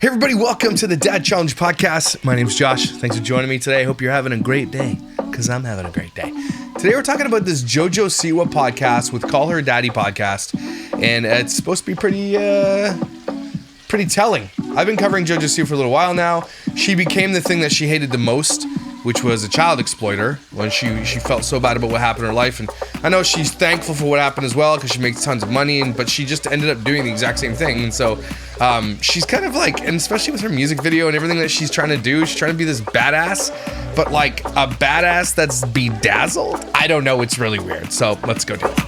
Hey everybody, welcome to the Dad Challenge podcast. My name's Josh. Thanks for joining me today. I hope you're having a great day, because I'm having a great day. Today we're talking about this JoJo Siwa podcast with Call Her Daddy podcast, and it's supposed to be pretty telling. I've been covering JoJo Siwa for a little while now. She became the thing that she hated the most, which was a child exploiter, when she felt so bad about what happened in her life. And I know she's thankful for what happened as well, because she makes tons of money, but she just ended up doing the exact same thing. And so she's kind of like, and especially with her music video and everything that she's trying to do, she's trying to be this badass, but like a badass that's bedazzled. I don't know, it's really weird. So let's go do it.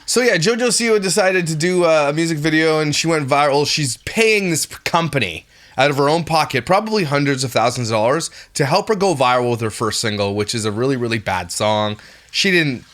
So yeah, JoJo Siwa decided to do a music video and she went viral. She's paying this company out of her own pocket, probably hundreds of thousands of dollars, to help her go viral with her first single, which is a really, really bad song. She didn't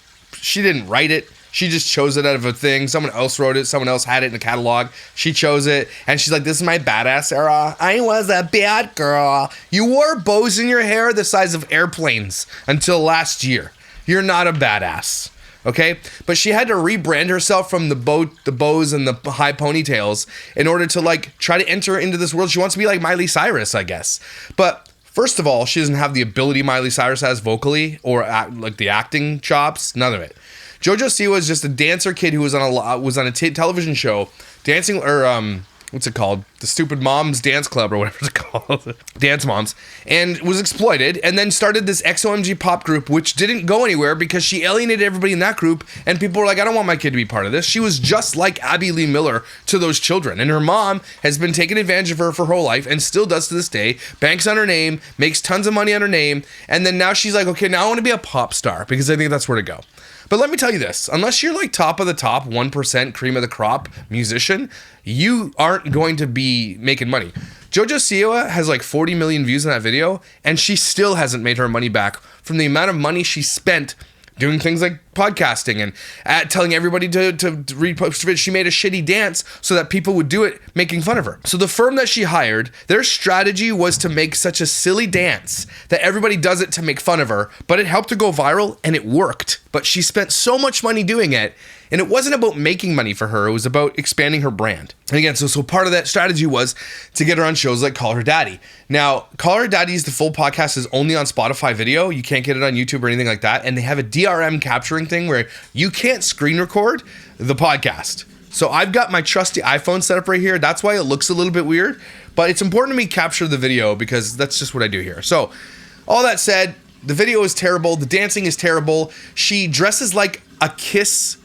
write it. She just chose it out of a thing. Someone else wrote it. Someone else had it in the catalog. She chose it. And she's like, this is my badass era. I was a bad girl. You wore bows in your hair the size of airplanes until last year. You're not a badass. Okay, but she had to rebrand herself from the bows and the high ponytails in order to like try to enter into this world. She wants to be like Miley Cyrus, I guess. But first of all, she doesn't have the ability Miley Cyrus has vocally or like the acting chops. None of it. JoJo Siwa is just a dancer kid who was on a television show dancing, or what's it called? The Stupid Moms Dance Club or whatever it's called. Dance Moms. And was exploited and then started this XOMG pop group, which didn't go anywhere because she alienated everybody in that group. And people were like, I don't want my kid to be part of this. She was just like Abby Lee Miller to those children. And her mom has been taking advantage of her for her whole life and still does to this day. Banks on her name, makes tons of money on her name. And then now she's like, okay, now I want to be a pop star because I think that's where to go. But let me tell you this, unless you're like top of the top, 1% cream of the crop musician, you aren't going to be making money. JoJo Siwa has like 40 million views in that video, and she still hasn't made her money back from the amount of money she spent doing things like podcasting and telling everybody to repost it. She made a shitty dance so that people would do it, making fun of her. So the firm that she hired, their strategy was to make such a silly dance that everybody does it to make fun of her, but it helped her go viral and it worked. But she spent so much money doing it, and it wasn't about making money for her, it was about expanding her brand. And again, so part of that strategy was to get her on shows like Call Her Daddy. Now, Call Her Daddy's the full podcast is only on Spotify video. You can't get it on YouTube or anything like that. And they have a DRM capturing thing where you can't screen record the podcast. So I've got my trusty iPhone set up right here. That's why it looks a little bit weird. But it's important to me to capture the video because that's just what I do here. So all that said, the video is terrible. The dancing is terrible. She dresses like a Kiss,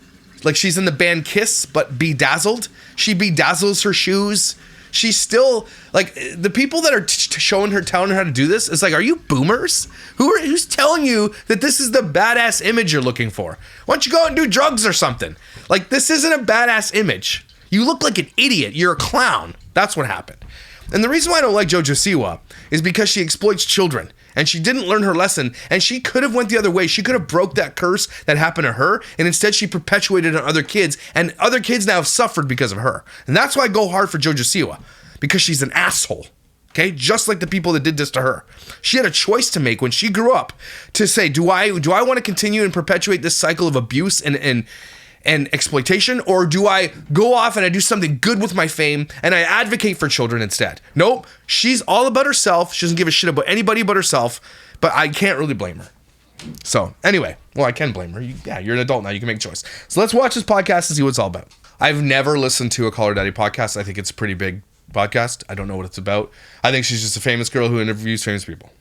like she's in the band Kiss, but bedazzled. She bedazzles her shoes. She's still like the people that are telling her how to do this. It's like, are you boomers? Who's telling you that this is the badass image you're looking for? Why don't you go and do drugs or something? Like, this isn't a badass image. You look like an idiot. You're a clown. That's what happened. And the reason why I don't like JoJo Siwa is because she exploits children. And she didn't learn her lesson, and she could have went the other way. She could have broke that curse that happened to her, and instead she perpetuated it on other kids, and other kids now have suffered because of her. And that's why I go hard for JoJo Siwa, because she's an asshole. Okay, just like the people that did this to her. She had a choice to make when she grew up to say, do I want to continue and perpetuate this cycle of abuse and exploitation, or do I go off and I do something good with my fame and I advocate for children instead? Nope, she's all about herself. She doesn't give a shit about anybody but herself, but I can't really blame her. So anyway, well, I can blame her. You're an adult now, you can make a choice. So let's watch this podcast and see what it's all about. I've never listened to a Call Her Daddy podcast. I think it's a pretty big podcast. I don't know what it's about. I think she's just a famous girl who interviews famous people.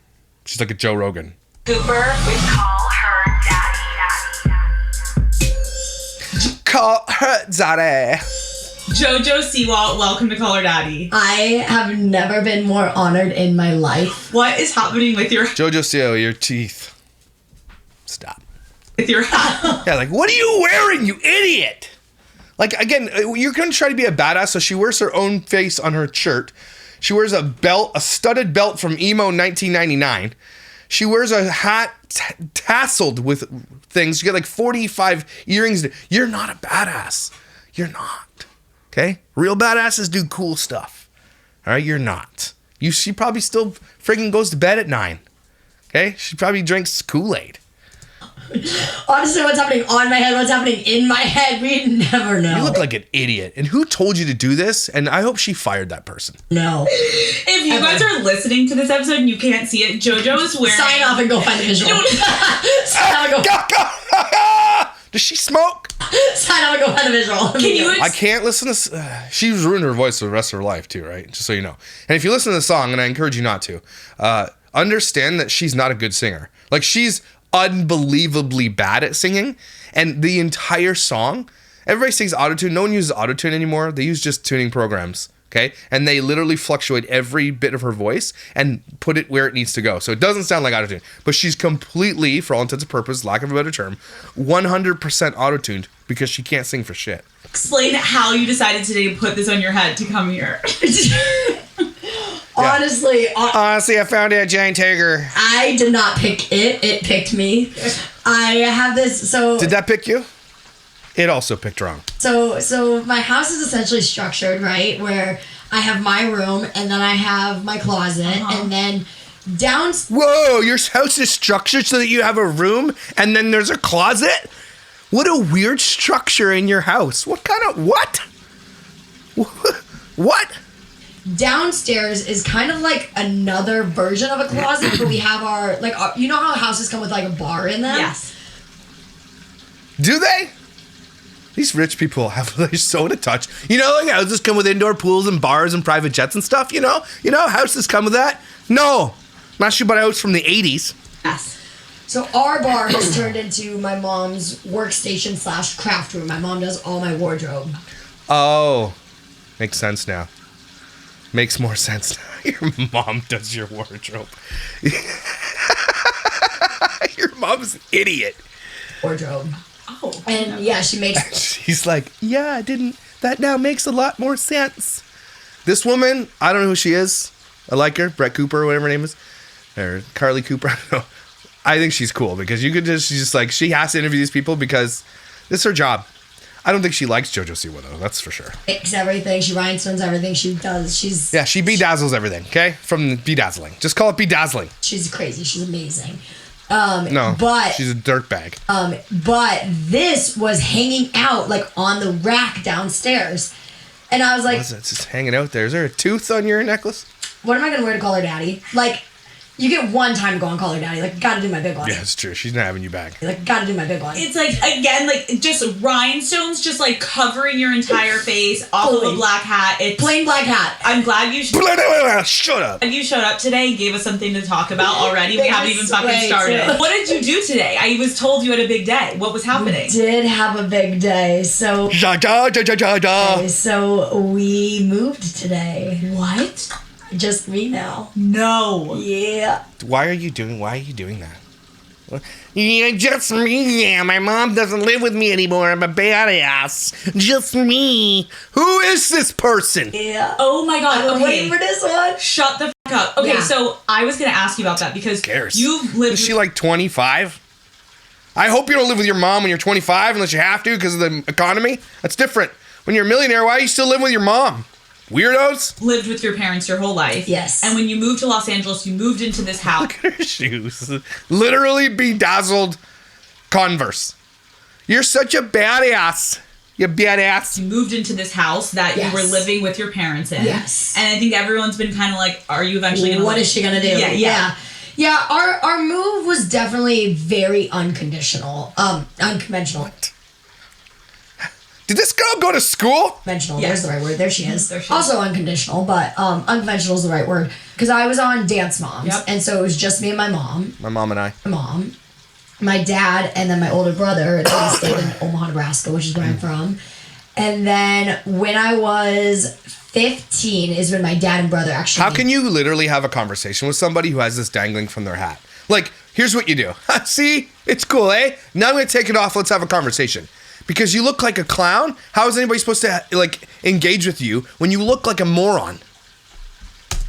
She's like a Joe Rogan. Cooper with Call Her Daddy. Call Her Daddy. JoJo Siwa, welcome to Call Her Daddy. I have never been more honored in my life. What is happening with your JoJo Siwa, your teeth. Stop. With your hat? Yeah, like, what are you wearing, you idiot? Like, again, you're going to try to be a badass, so she wears her own face on her shirt. She wears a belt, a studded belt from Emo 1999. She wears a hat tasseled with things. You get like 45 earrings. You're not a badass. You're not. Okay? Real badasses do cool stuff. All right? You're not. She probably still friggin' goes to bed at 9. Okay? She probably drinks Kool-Aid. Honestly, what's happening on my head, what's happening in my head, we never know. You look like an idiot. And who told you to do this? And I hope she fired that person. No. If you guys are listening to this episode and you can't see it, JoJo is wearing... Sign off and go find the visual. Sign off and go... Does she smoke? Sign off and go find the visual. Can I can't listen to... she's ruined her voice for the rest of her life too, right? Just so you know. And if you listen to the song, and I encourage you not to, understand that she's not a good singer. Like, she's unbelievably bad at singing, and the entire song, everybody sings autotune. No one uses autotune anymore. They use just tuning programs, okay? And they literally fluctuate every bit of her voice and put it where it needs to go, so it doesn't sound like autotune. But she's completely, for all intents and purposes, lack of a better term, 100% autotuned because she can't sing for shit. explain how you decided today to put this on your head to come here? Honestly, I found it at Giant Tiger. I did not pick it. It picked me. I have this, so... Did that pick you? It also picked wrong. So my house is essentially structured, right? Where I have my room, and then I have my closet, and then down... Whoa, your house is structured so that you have a room, and then there's a closet? What a weird structure in your house. What kind of... What? What? Downstairs is kind of like another version of a closet, but we have our you know how houses come with like a bar in them? Yes. Do they? These rich people have, they're so to touch. You know, like houses come with indoor pools and bars and private jets and stuff, you know? You know, houses come with that? No. Not sure about a house from the 80s. Yes. So our bar has turned into my mom's workstation / craft room. My mom does all my wardrobe. Oh. Makes sense now. Makes more sense now. Your mom does your wardrobe. Your mom's an idiot. Wardrobe. Oh. And yeah, she makes... She's like, yeah, I didn't... That now makes a lot more sense. This woman, I don't know who she is. I like her. Brett Cooper, whatever her name is. Or Carly Cooper, I don't know. I think she's cool because you could just... She's just like, she has to interview these people because this is her job. I don't think she likes JoJo Siwa, though. That's for sure. Makes everything. She rhinestones everything. She does. She's... Yeah, she bedazzles everything, okay? From Bedazzling. Just call it Bedazzling. She's crazy. She's amazing. No, but she's a dirtbag. But this was hanging out like on the rack downstairs, and I was like, What is it? It's just hanging out there. Is there a tooth on your necklace? "What am I gonna wear to call her daddy?" Like, you get one time to go and call her daddy. Like, gotta do my big one. Yeah, it's true. She's not having you back. Like, gotta do my big one. It's like, again, like just rhinestones just like covering your entire face off of a black hat. It's Plain black hat. I'm glad you Shut up. you showed up today and gave us something to talk about already. We haven't even fucking Wait, started. too. What did you do today? I was told you had a big day. What was happening? Did have a big day, so we moved today. What? Just me now. No. Yeah. Why are you doing that? Yeah, just me. Yeah, my mom doesn't live with me anymore. I'm a badass. Just me. Who is this person? Yeah. Oh my god. I'm Okay. waiting for this one. Shut the fuck up. Okay, Yeah. so I was gonna ask you about that because you've lived. Is she like 25? I hope you don't live with your mom when you're 25 unless you have to because of the economy. That's different. When you're a millionaire, why are you still living with your mom? Weirdos? lived with your parents your whole life. Yes. And when you moved to Los Angeles, you moved into this house. Look at her shoes. Literally bedazzled Converse. You're such a badass. You badass. You moved into this house that Yes. you were living with your parents in. Yes. And I think everyone's been kind of like, are you eventually gonna What is she gonna do? Yeah. Yeah, our move was definitely very unconditional. Unconventional. Did this girl go to school? Conventional, Yes. there's the right word. There she is. There she is. Also unconditional, but unconventional is the right word. Because I was on Dance Moms, Yep. and so it was just me and my mom, My mom and I. my dad, and then my older brother. They stayed in Omaha, Nebraska, which is where I'm from. And then when I was 15 is when my dad and brother actually... How can you literally have a conversation with somebody who has this dangling from their hat? Like, here's what you do. See? It's cool, eh? Now I'm going to take it off. Let's have a conversation. Because you look like a clown. How is anybody supposed to, like, engage with you when you look like a moron?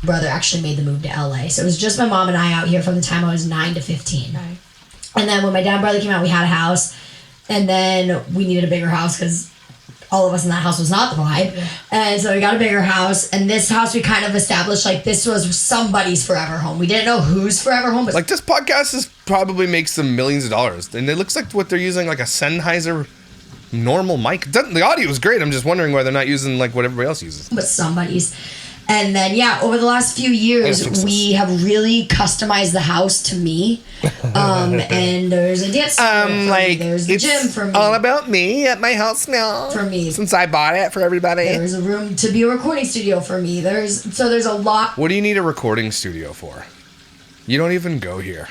brother actually made the move to LA. So it was just my mom and I out here from the time I was 9 to 15. Right. And then when my dad and brother came out, we had a house. And then we needed a bigger house because all of us in that house was not the vibe. Yeah. And so we got a bigger house, and this house we kind of established like this was somebody's forever home. We didn't know whose forever home, but like this podcast is probably makes them millions of dollars, and it looks like what they're using, like a Sennheiser normal mic. The audio is great. I'm just wondering why they're not using like what everybody else uses. But somebody's. And then, over the last few years, we have really customized the house to me. And there's a dance studio for me. There's a gym for me. All about me at my house now. For me. Since I bought it for everybody. There's a room to be a recording studio for me. There's a lot. What do you need a recording studio for? You don't even go here.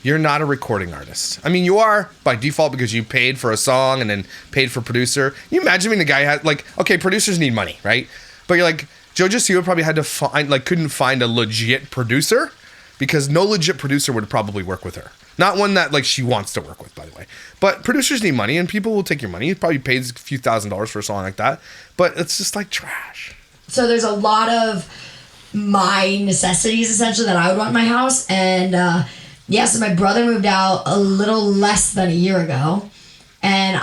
You're not a recording artist. I mean, you are by default because you paid for a song and then paid for producer. You imagine being the guy who had, like, okay, producers need money, right? But you're like, JoJo Siwa probably had to find, like, couldn't find a legit producer because no legit producer would probably work with her. Not one that, like, she wants to work with, by the way. But producers need money, and people will take your money. You probably paid a few $1,000s for a song like that. But it's just, like, trash. So there's a lot of my necessities, essentially, that I would want in my house. And, so my brother moved out a little less than a year ago. And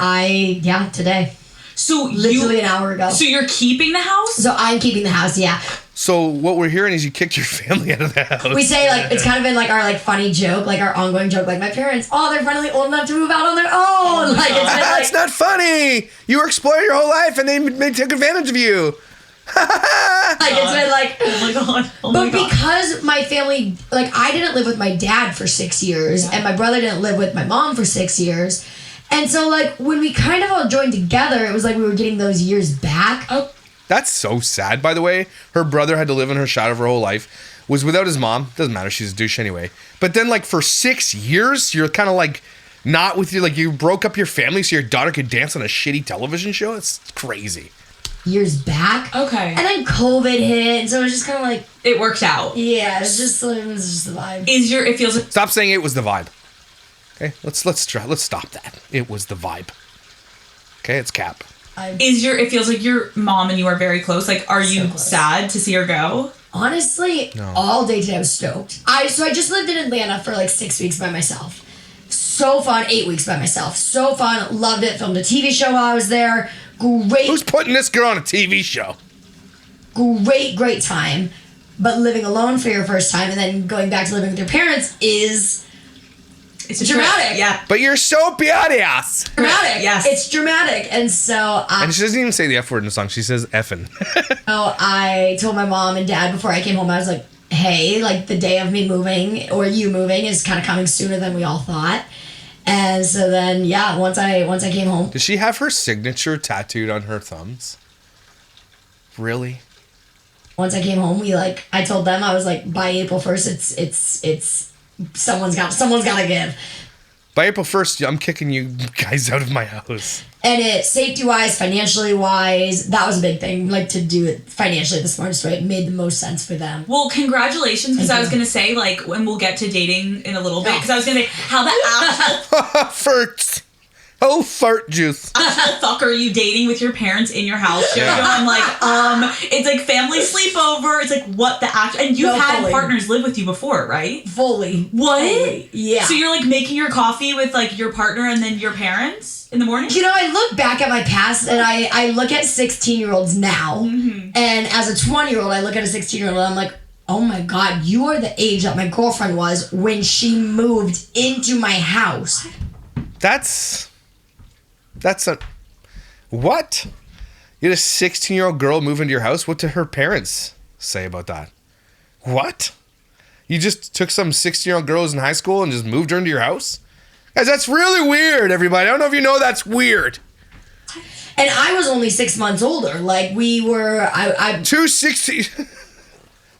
today. So literally an hour ago. So you're keeping the house? So I'm keeping the house, yeah. So what we're hearing is you kicked your family out of the house. We say, like, it's kind of been, like, our, like, funny joke, like, our ongoing joke. Like, my parents, they're finally old enough to move out on their own. Like, it's been, That's not funny. You were exploring your whole life, and they took advantage of you. Like, it's been, like... Oh, my God. But because my family... Like, I didn't live with my dad for 6 years, and my brother didn't live with my mom for 6 years. And so, like, when we kind of all joined together, it was like we were getting those years back. Oh. That's so sad, by the way. Her brother had to live in her shadow for her whole life. Was without his mom. Doesn't matter. She's a douche anyway. But then, like, for 6 years, you're kind of, like, not with you. Like, you broke up your family so your daughter could dance on a shitty television show? It's crazy. Years back. Okay. And then COVID hit, and so it was just kind of like... It worked out. Yeah, it was just the vibe. It feels like... Stop saying it was the vibe. Okay, let's stop that. It was the vibe. Okay, it's cap. It feels like your mom and you are very close. Like, are you close. sad to see her go? Honestly, No. all day today I was stoked. I just lived in Atlanta for like 6 weeks by myself. So fun. 8 weeks by myself. So fun. Loved it. Filmed a TV show while I was there. Great. Who's putting this girl on a TV show? Great time. But living alone for your first time and then going back to living with your parents is... It's dramatic. Yeah. But you're so badass. Dramatic. Yes. It's dramatic. And so... And she doesn't even say the F word in the song. She says effing. I told my mom and dad before I came home, I was like, hey, like the day of me moving or you moving is kind of coming sooner than we all thought. And so then, once I came home. Does she have her signature tattooed on her thumbs? Really? Once I came home, I told them, I was like, by April 1st, it's someone's got to give. By April 1st, I'm kicking you guys out of my house. And it, safety-wise, financially-wise, that was a big thing. Like, to do it financially the smartest way. It made the most sense for them. Well, congratulations, because I was going to say, like, when we'll get to dating in a little bit, because I was going to say, how the actual... Farts. Oh, fart juice. fuck are you dating with your parents in your house, Jojo? Yeah. I'm like, it's like family sleepover. It's like, what the act... And you've had fully. Partners live with you before, right? Fully. What? Fully. Yeah. So you're, like, making your coffee with, like, your partner and then your parents in the morning? You know, I look back at my past and I look at 16-year-olds now. Mm-hmm. And as a 20-year-old, I look at a 16-year-old and I'm like, oh my God, you are the age that my girlfriend was when she moved into my house. That's a... What? You had a 16-year-old girl move into your house? What did her parents say about that? What? You just took some 16-year-old girls in high school and just moved her into your house? Guys, that's really weird, everybody. I don't know if you know that's weird. And I was only 6 months older. Like, we were... I 260.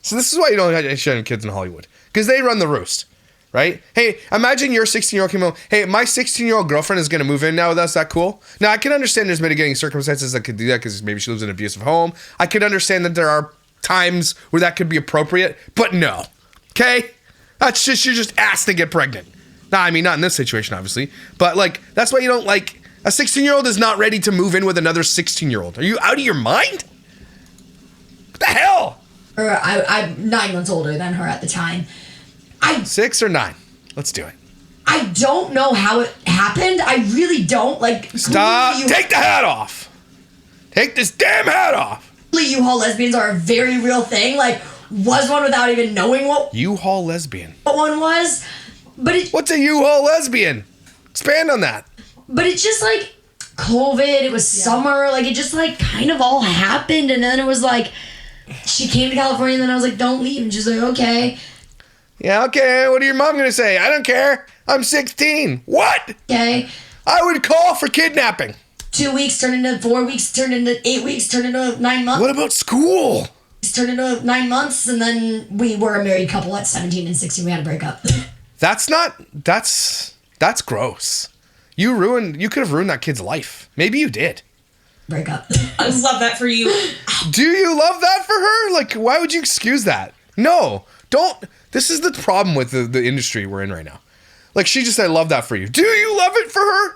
So this is why you don't have kids in Hollywood. Because they run the roost. Right? Hey, imagine your 16-year-old came home. Hey, my 16-year-old girlfriend is going to move in now with us. That cool? Now, I can understand there's mitigating circumstances that could do that because maybe she lives in an abusive home. I could understand that there are times where that could be appropriate, but no. Okay? That's just, you're just asked to get pregnant. Nah, I mean, not in this situation, obviously. But, like, that's why you don't, like, a 16-year-old is not ready to move in with another 16-year-old. Are you out of your mind? What the hell? Or I'm 9 months older than her at the time. 6 or 9? Let's do it. I don't know how it happened. I really don't. Like, Stop. Take the hat off. Take this damn hat off. U-Haul lesbians are a very real thing. Like, was one without even knowing what U-Haul lesbian. one was. But What's a U-Haul lesbian? Expand on that. But it's just like COVID, it was summer, like it just like kind of all happened, and then it was like she came to California and then I was like, don't leave, and she's like, okay. Yeah, okay, what are your mom gonna say? I don't care. I'm 16. What? Okay. I would call for kidnapping. 2 weeks turned into 4 weeks, turned into 8 weeks, turned into 9 months. What about school? Turned into 9 months, and then we were a married couple at 17 and 16. We had to break up. That's gross. You could have ruined that kid's life. Maybe you did. Break up. I love that for you. Do you love that for her? Like, why would you excuse that? No, don't. This is the problem with the industry we're in right now. Like, she just said, I love that for you. Do you love it for her?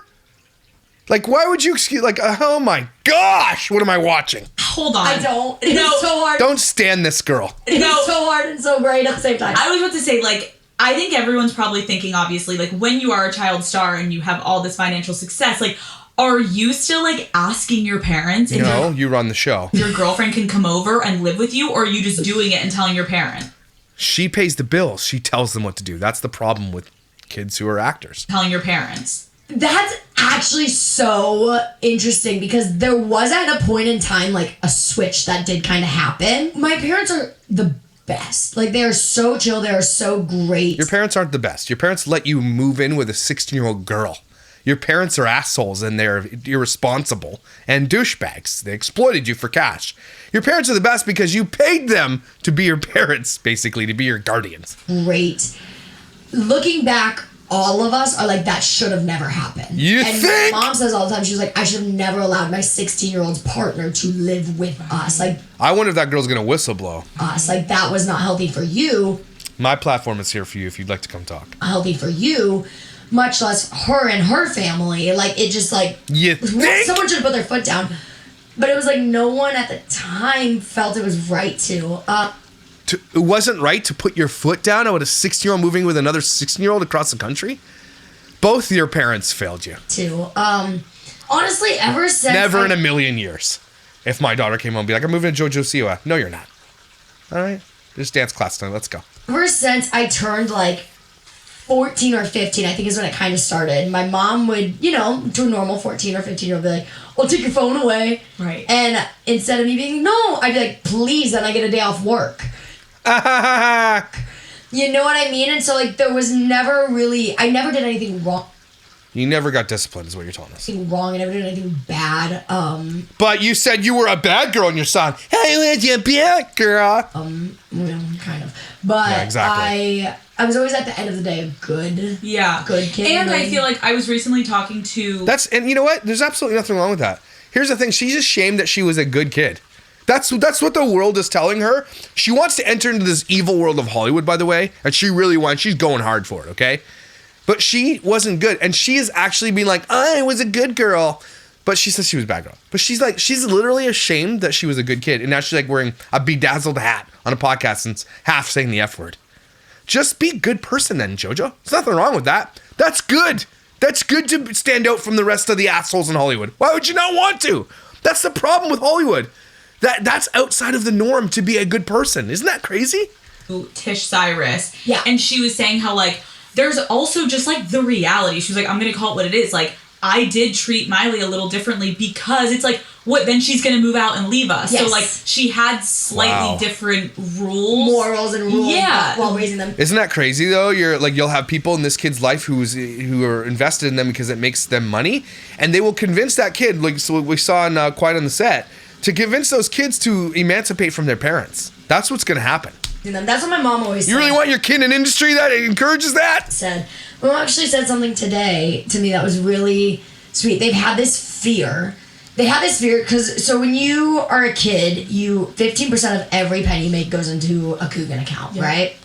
Like, why would you excuse, like, oh my gosh, what am I watching? Hold on. I don't. It's so hard. Don't stand this girl. It's so hard and so great at the same time. I was about to say, like, I think everyone's probably thinking, obviously, like, when you are a child star and you have all this financial success, like, are you still, like, asking your parents if No, you run the show. your girlfriend can come over and live with you, or are you just doing it and telling your parent? She pays the bills. She tells them what to do. That's the problem with kids who are actors. Telling your parents. That's actually so interesting because there was at a point in time like a switch that did kind of happen. My parents are the best. Like, they are so chill. They are so great. Your parents aren't the best. Your parents let you move in with a 16-year-old girl. Your parents are assholes and they're irresponsible and douchebags. They exploited you for cash. Your parents are the best because you paid them to be your parents, basically, to be your guardians. Great. Looking back, all of us are like, that should have never happened. You and think? My mom says all the time, she's like, I should have never allowed my 16-year-old's partner to live with us. Like, I wonder if that girl's going to whistle blow. us. Like, that was not healthy for you. My platform is here for you if you'd like to come talk. Healthy for you, much less her and her family. Like, it just like, You think? someone should have put their foot down. But it was like no one at the time felt it was right to. It wasn't right to put your foot down about a 16-year-old moving with another 16-year-old across the country? Both your parents failed you. Honestly, ever since Never in a million years. If my daughter came home and be like, I'm moving to JoJo Siwa. No, you're not. All right. There's dance class tonight. Let's go. Ever since I turned like 14 or 15, I think is when it kind of started. My mom would, to a normal 14 or 15-year-old be like, I'll take your phone away. Right. And instead of me being, no, I'd be like, please, then I get a day off work. You know what I mean? And so, like, there was never really, I never did anything wrong. You never got disciplined is what you're telling us. I never did anything bad. But you said you were a bad girl in your song. Hey, was you a bad girl? Kind of. But Yeah, exactly. I was always at the end of the day a good kid. And I feel like I was recently talking to... And you know what? There's absolutely nothing wrong with that. Here's the thing. She's ashamed that she was a good kid. That's what the world is telling her. She wants to enter into this evil world of Hollywood, by the way. And she really wants. She's going hard for it, okay? But she wasn't good. And she is actually being like, I was a good girl. But she says she was a bad girl. But she's literally ashamed that she was a good kid. And now she's like wearing a bedazzled hat on a podcast and half saying the F word. Just be a good person then, JoJo. There's nothing wrong with that. That's good. That's good to stand out from the rest of the assholes in Hollywood. Why would you not want to? That's the problem with Hollywood. That's outside of the norm to be a good person. Isn't that crazy? Tish Cyrus. Yeah. And she was saying how, like, there's also just, like, the reality. She was like, I'm going to call it what it is. Like, I did treat Miley a little differently because it's like, what, then she's going to move out and leave us. Yes. So, like, she had slightly different rules. Morals and rules while raising them. Isn't that crazy, though? You'll have people in this kid's life who are invested in them because it makes them money. And they will convince that kid, like so we saw in Quiet on the Set, to convince those kids to emancipate from their parents. That's what's going to happen. That's what my mom always said. You really want your kid in an industry that encourages that? My mom actually said something today to me that was really sweet. They've had this fear. Because, so when you are a kid, 15% of every penny you make goes into a Coogan account, right?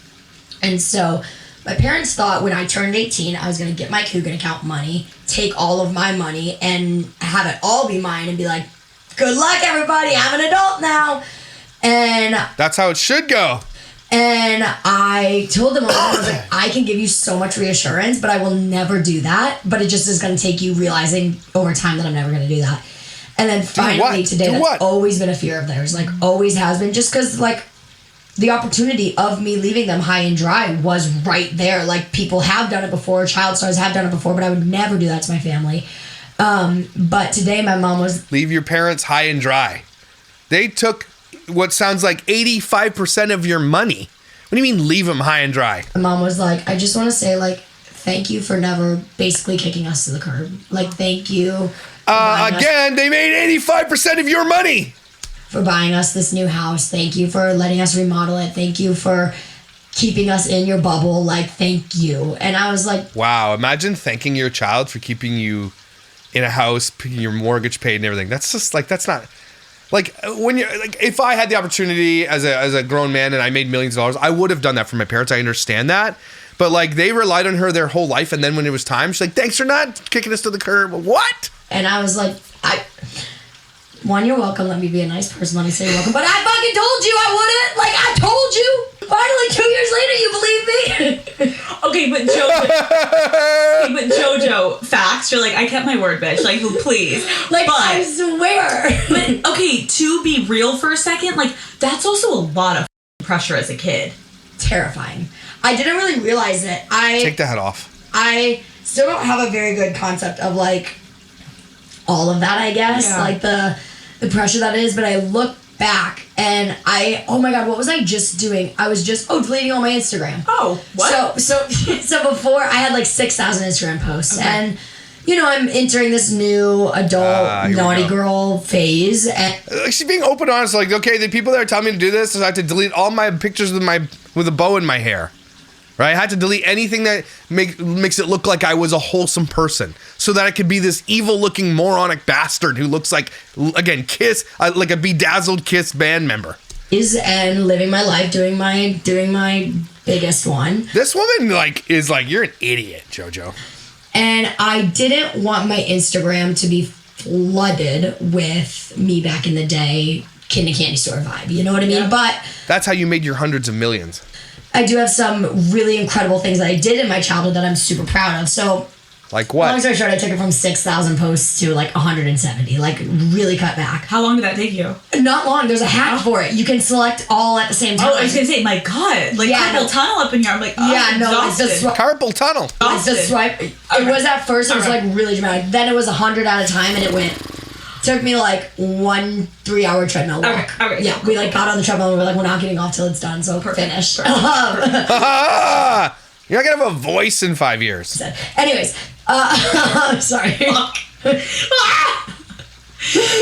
And so my parents thought when I turned 18, I was going to get my Coogan account money, take all of my money, and have it all be mine and be like, good luck, everybody. I'm an adult now. And that's how it should go. And I told them, I was like, I can give you so much reassurance, but I will never do that. But it just is going to take you realizing over time that I'm never going to do that. And then finally today, that's always been a fear of theirs. Like, always has been. Just because, like, the opportunity of me leaving them high and dry was right there. Like, people have done it before. Child stars have done it before. But I would never do that to my family. But today my mom was... Leave your parents high and dry. They took what sounds like 85% of your money. What do you mean leave them high and dry? My mom was like, I just want to say, like, thank you for never basically kicking us to the curb. Like, thank you. Again, they made 85% of your money. For buying us this new house. Thank you for letting us remodel it. Thank you for keeping us in your bubble. Like, thank you. And I was like... Wow, imagine thanking your child for keeping you in a house, picking your mortgage paid and everything. That's just like, that's not... Like, when you're... Like, if I had the opportunity as a grown man and I made millions of dollars, I would have done that for my parents. I understand that. But, like, they relied on her their whole life, and then when it was time, she's like, thanks for not kicking us to the curb. What? And I was like, one, you're welcome. Let me be a nice person. Let me say you're welcome. But I fucking told you I wouldn't. Like, I told you. Finally, 2 years later, you believe me. Okay, but JoJo, facts. You're like, I kept my word, bitch. Like, please. Like, but, I swear. But, okay, to be real for a second, like, that's also a lot of pressure as a kid. Terrifying. I didn't really realize it. Take the hat off. I still don't have a very good concept of, like, all of that, I guess. Yeah. Like, the pressure that is. But I look back and oh my God, what was I just doing? I was just, deleting all my Instagram. Oh, what? So before, I had, like, 6,000 Instagram posts. Okay. And, you know, I'm entering this new adult naughty girl phase. And she's being open, honest. Like, okay, the people that are telling me to do this, so I have to delete all my pictures with a bow in my hair. Right? I had to delete anything that makes it look like I was a wholesome person so that I could be this evil-looking moronic bastard who looks like, again, Kiss, like a bedazzled Kiss band member. And living my life, doing my biggest one. This woman, is like, you're an idiot, JoJo. And I didn't want my Instagram to be flooded with me back in the day, candy store vibe. You know what I mean? Yeah. But that's how you made your hundreds of millions. I do have some really incredible things that I did in my childhood that I'm super proud of. So, like what? Long story short, I took it from 6,000 posts to like 170. Like, really cut back. How long did that take you? Not long. There's a hack for it. You can select all at the same time. Oh, I was gonna say, my God, like carpal tunnel up in here. I'm like, carpal tunnel. Like the swipe. It was at first. It was like really dramatic. Then it was 100 at a time, and it went. Took me like 1 3-hour treadmill walk. Okay. Yeah, we like got on the treadmill and we were like, we're not getting off till it's done, so finish. You're not gonna have a voice in 5 years. Anyways, sorry.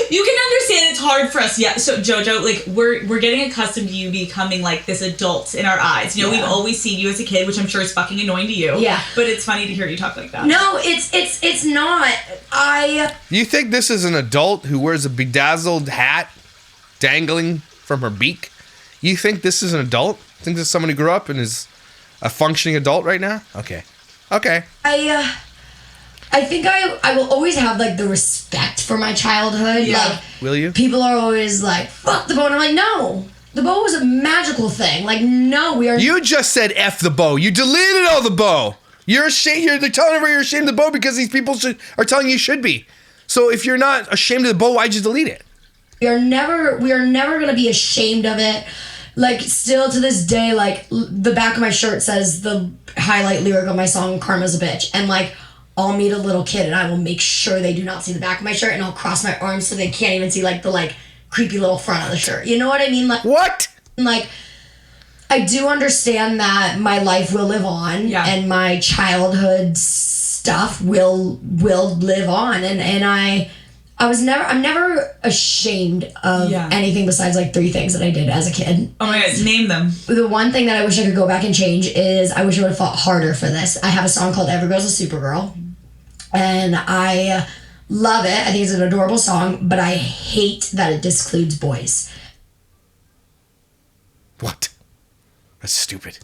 You can understand it's hard for us. Yeah, so JoJo, like we're getting accustomed to you becoming like this adult in our eyes. You know, we've always seen you as a kid, which I'm sure is fucking annoying to you. Yeah. But it's funny to hear you talk like that. No, it's not. You think this is an adult who wears a bedazzled hat dangling from her beak? You think this is an adult? Think this is someone who grew up and is a functioning adult right now? Okay. I think I will always have, like, the respect for my childhood. Yeah. Like, will you? People are always like, fuck the bow. And I'm like, no. The bow was a magical thing. Like, no, we are... You just said F the bow. You deleted all the bow. You're ashamed. They're telling everybody you're ashamed of the bow because these people are telling you should be. So if you're not ashamed of the bow, why'd you delete it? We are never going to be ashamed of it. Like, still to this day, like, the back of my shirt says the highlight lyric of my song, Karma's a Bitch. And, like... I'll meet a little kid and I will make sure they do not see the back of my shirt, and I'll cross my arms so they can't even see like the creepy little front of the shirt. You know what I mean? Like, what? Like, I do understand that my life will live on and my childhood stuff will live on, and I'm never ashamed of anything besides like 3 things that I did as a kid. Oh my God, name them. The one thing that I wish I could go back and change is I wish I would have fought harder for this. I have a song called Every Girl's a Supergirl, and I love it. I think it's an adorable song, but I hate that it discludes boys. What? That's stupid.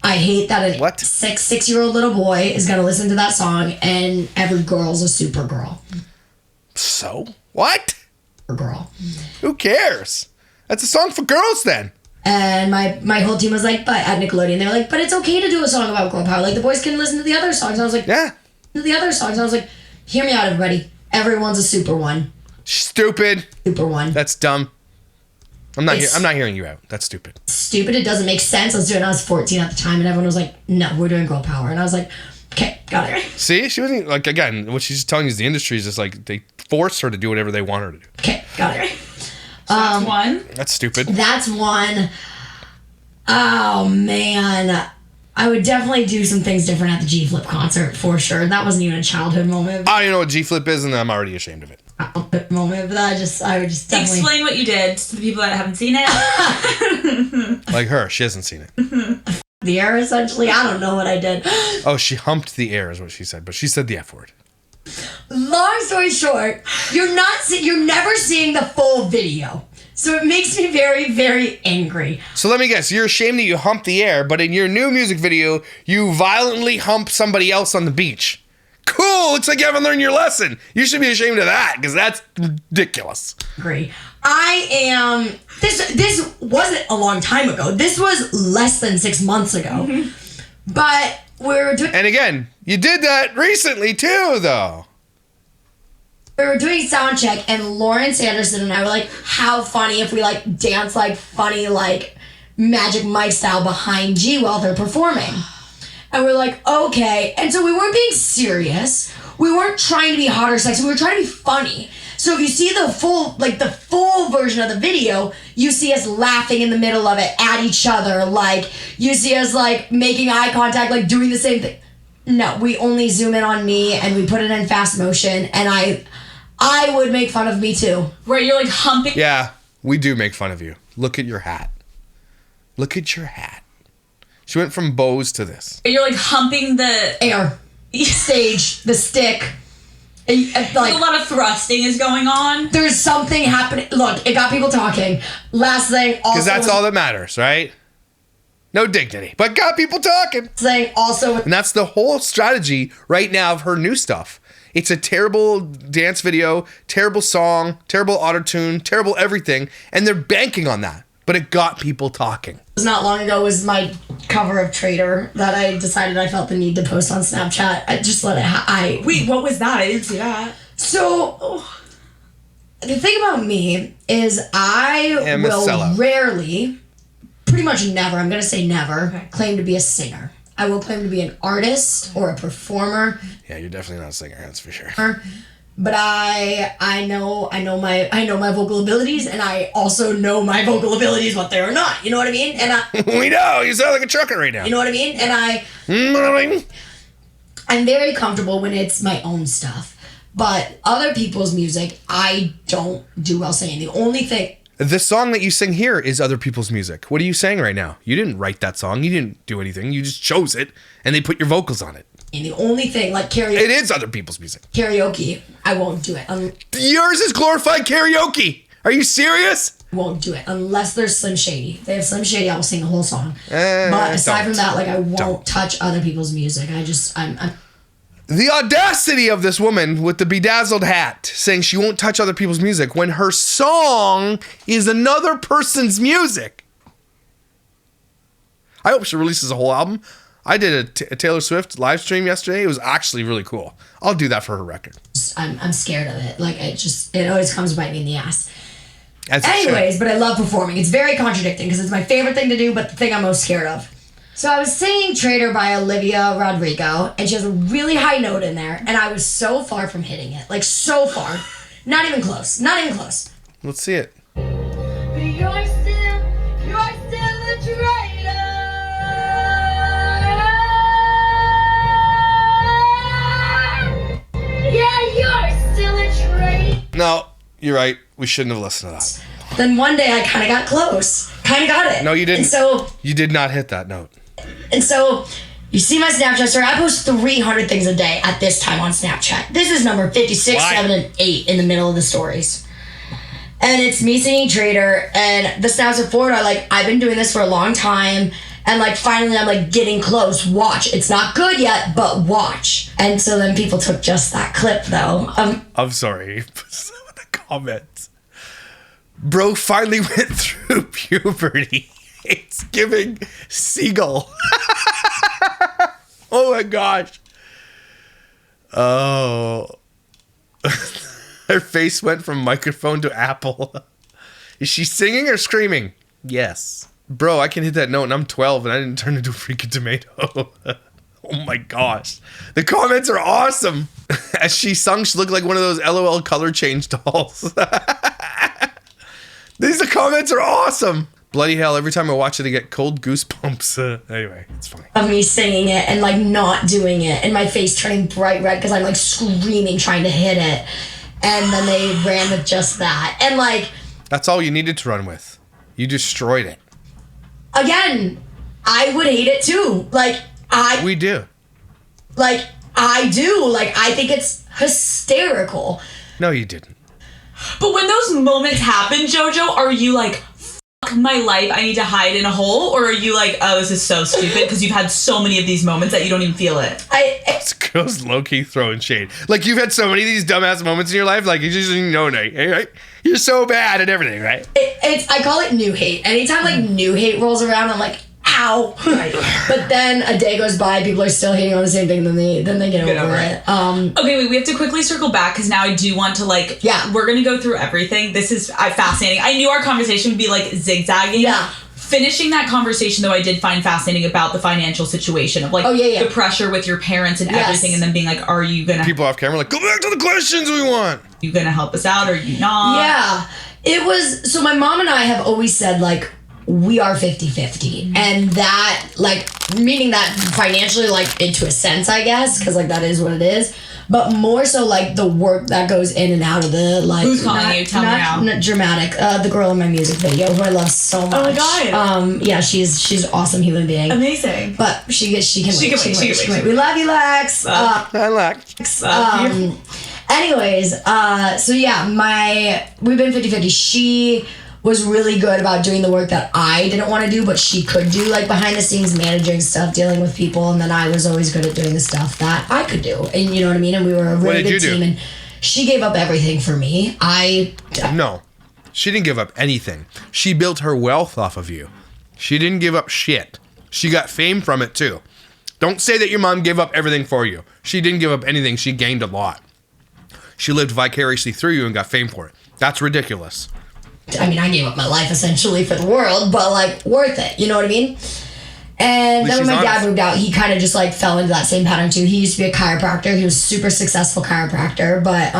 I hate that a 6-year-old little boy is going to listen to that song and every girl's a Supergirl. So? What? Girl. Who cares? That's a song for girls then. And my whole team was like, but at Nickelodeon, they were like, but it's okay to do a song about girl power. Like, the boys can listen to the other songs. And I was like, yeah. The other songs. I was like, hear me out, everybody. Everyone's a super one. Stupid. Super one. That's dumb. I'm not hearing you out. That's stupid. Stupid. It doesn't make sense. Let's do it. And I was 14 at the time, and everyone was like, "No, we're doing girl power." And I was like, "Okay, got it." See, she wasn't like, again, what she's telling you is the industry is just like they force her to do whatever they want her to do. Okay, got it. So that's one. That's stupid. That's one. Oh man, I would definitely do some things different at the G Flip concert for sure. That wasn't even a childhood moment. I don't know what G Flip is, and I'm already ashamed of it. Moment, but I would just definitely Explain what you did to the people that haven't seen it. Like her, she hasn't seen it. the air essentially. I don't know what I did. Oh, she humped the air is what she said, but she said the F word. Long story short, you're never seeing the full video. So it makes me very, very angry. So let me guess, you're ashamed that you humped the air, but in your new music video, you violently hump somebody else on the beach. Cool, looks like you haven't learned your lesson. You should be ashamed of that, because that's ridiculous. Agree. I am, this wasn't a long time ago. This was less than 6 months ago. Mm-hmm. But we're doing... And again, you did that recently too, though. We were doing sound check, and Lawrence Anderson and I were like, how funny if we like dance like funny like Magic Mike style behind G while they're performing. And we're like, okay. And so we weren't being serious. We weren't trying to be hot or sexy. We were trying to be funny. So if you see the full version of the video, you see us laughing in the middle of it at each other. Like, you see us like making eye contact, like doing the same thing. No, we only zoom in on me and we put it in fast motion, and I would make fun of me too. Where you're like humping. Yeah, we do make fun of you. Look at your hat. Look at your hat. She went from bows to this. You're like humping the air, stage, the stick. Like a lot of thrusting is going on. There's something happening. Look, it got people talking. Last thing, also, because that's all that matters, right? No dignity, but got people talking. Thing also, and that's the whole strategy right now of her new stuff. It's a terrible dance video, terrible song, terrible autotune, terrible everything, and they're banking on that. But it got people talking. It was not long ago was my cover of Traitor that I decided I felt the need to post on Snapchat. I just let it. Wait, what was that? I didn't see that. So the thing about me is I will rarely, pretty much never, I'm going to say never, claim to be a singer. I will claim to be an artist or a performer. Yeah, you're definitely not a singer, that's for sure. But I know my vocal abilities, and I also know my vocal abilities, what they are not. You know what I mean? And we know you sound like a trucker right now. You know what I mean? And I'm very comfortable when it's my own stuff. But other people's music, I don't do well singing. The only thing. The song that you sing here is other people's music. What are you saying right now? You didn't write that song. You didn't do anything. You just chose it, and they put your vocals on it. And the only thing, like karaoke... It is other people's music. Karaoke, I won't do it. Yours is glorified karaoke. Are you serious? I won't do it unless there's Slim Shady. If they have Slim Shady, I will sing the whole song. But aside from that, like I won't touch other people's music. I'm The audacity of this woman with the bedazzled hat saying she won't touch other people's music when her song is another person's music. I hope she releases a whole album. I did a Taylor Swift live stream yesterday. It was actually really cool. I'll do that for her record. I'm scared of it. Like it always comes to bite me in the ass. Anyways, but I love performing. It's very contradicting because it's my favorite thing to do, but the thing I'm most scared of. So I was singing Traitor by Olivia Rodrigo, and she has a really high note in there, and I was so far from hitting it. Like, so far. Not even close. Not even close. Let's see it. You're still a traitor. Yeah, you're still a traitor. No, you're right. We shouldn't have listened to that. Then one day I kind of got close. Kind of got it. No, you didn't. And so... You did not hit that note. And so, you see my Snapchat story. I post 300 things a day at this time on Snapchat. This is number 56, Why? 7, and 8 in the middle of the stories. And it's me singing Traitor, and the snaps are forward are like, I've been doing this for a long time, and like finally I'm like getting close. Watch. It's not good yet, but watch. And so then people took just that clip though. I'm sorry. Some of the comments. Bro finally went through puberty. It's giving seagull. Oh my gosh. Oh. Her face went from microphone to apple. Is she singing or screaming? Yes. Bro, I can hit that note and I'm 12 and I didn't turn into a freaking tomato. Oh my gosh. The comments are awesome. As she sung, she looked like one of those LOL color change dolls. These comments are awesome. Bloody hell, every time I watch it, I get cold goosebumps. Anyway, it's funny. Of me singing it and like not doing it and my face turning bright red because I'm like screaming trying to hit it. And then they ran with just that. And like... That's all you needed to run with. You destroyed it. Again, I would hate it too. We do. I do. I think it's hysterical. No, you didn't. But when those moments happen, JoJo, are you like, fuck my life, I need to hide in a hole? Or are you like, oh, this is so stupid because you've had so many of these moments that you don't even feel it? This girl's low-key throwing shade. Like, you've had so many of these dumbass moments in your life, like, you just didn't know, right? You're so bad at everything, right? I call it new hate. Anytime, new hate rolls around, I'm like, ow. Right. But then a day goes by, people are still hating on the same thing, then they get over it. Okay, wait, we have to quickly circle back because now I do want to, we're going to go through everything. This is fascinating. I knew our conversation would be, zigzagging. Yeah. Finishing that conversation, though, I did find fascinating about the financial situation of, the pressure with your parents and everything, and then being like, are you going to... People off camera go back to the questions we want. Are you going to help us out? Or are you not? Yeah. It was... So my mom and I have always said, we are 50-50. And that, meaning that financially, into a sense, I guess, because, that is what it is. But more so, the work that goes in and out of the, Who's calling you? Tell me now. Not dramatic. The girl in my music video, who I love so much. Oh, my God. Yeah, she's an awesome human being. Amazing. But she can wait. We love you, Lex. Hi, Lex. Anyways, so yeah, we've been 50-50. She was really good about doing the work that I didn't want to do, but she could do, behind the scenes managing stuff, dealing with people, and then I was always good at doing the stuff that I could do. And you know what I mean? And we were a really good team. And she gave up everything for me. No, she didn't give up anything. She built her wealth off of you. She didn't give up shit. She got fame from it too. Don't say that your mom gave up everything for you. She didn't give up anything. She gained a lot. She lived vicariously through you and got fame for it. That's ridiculous. I mean, I gave up my life essentially for the world, but worth it. You know what I mean? And then when my dad moved out, he kind of just fell into that same pattern too. He used to be a chiropractor. He was a super successful chiropractor, but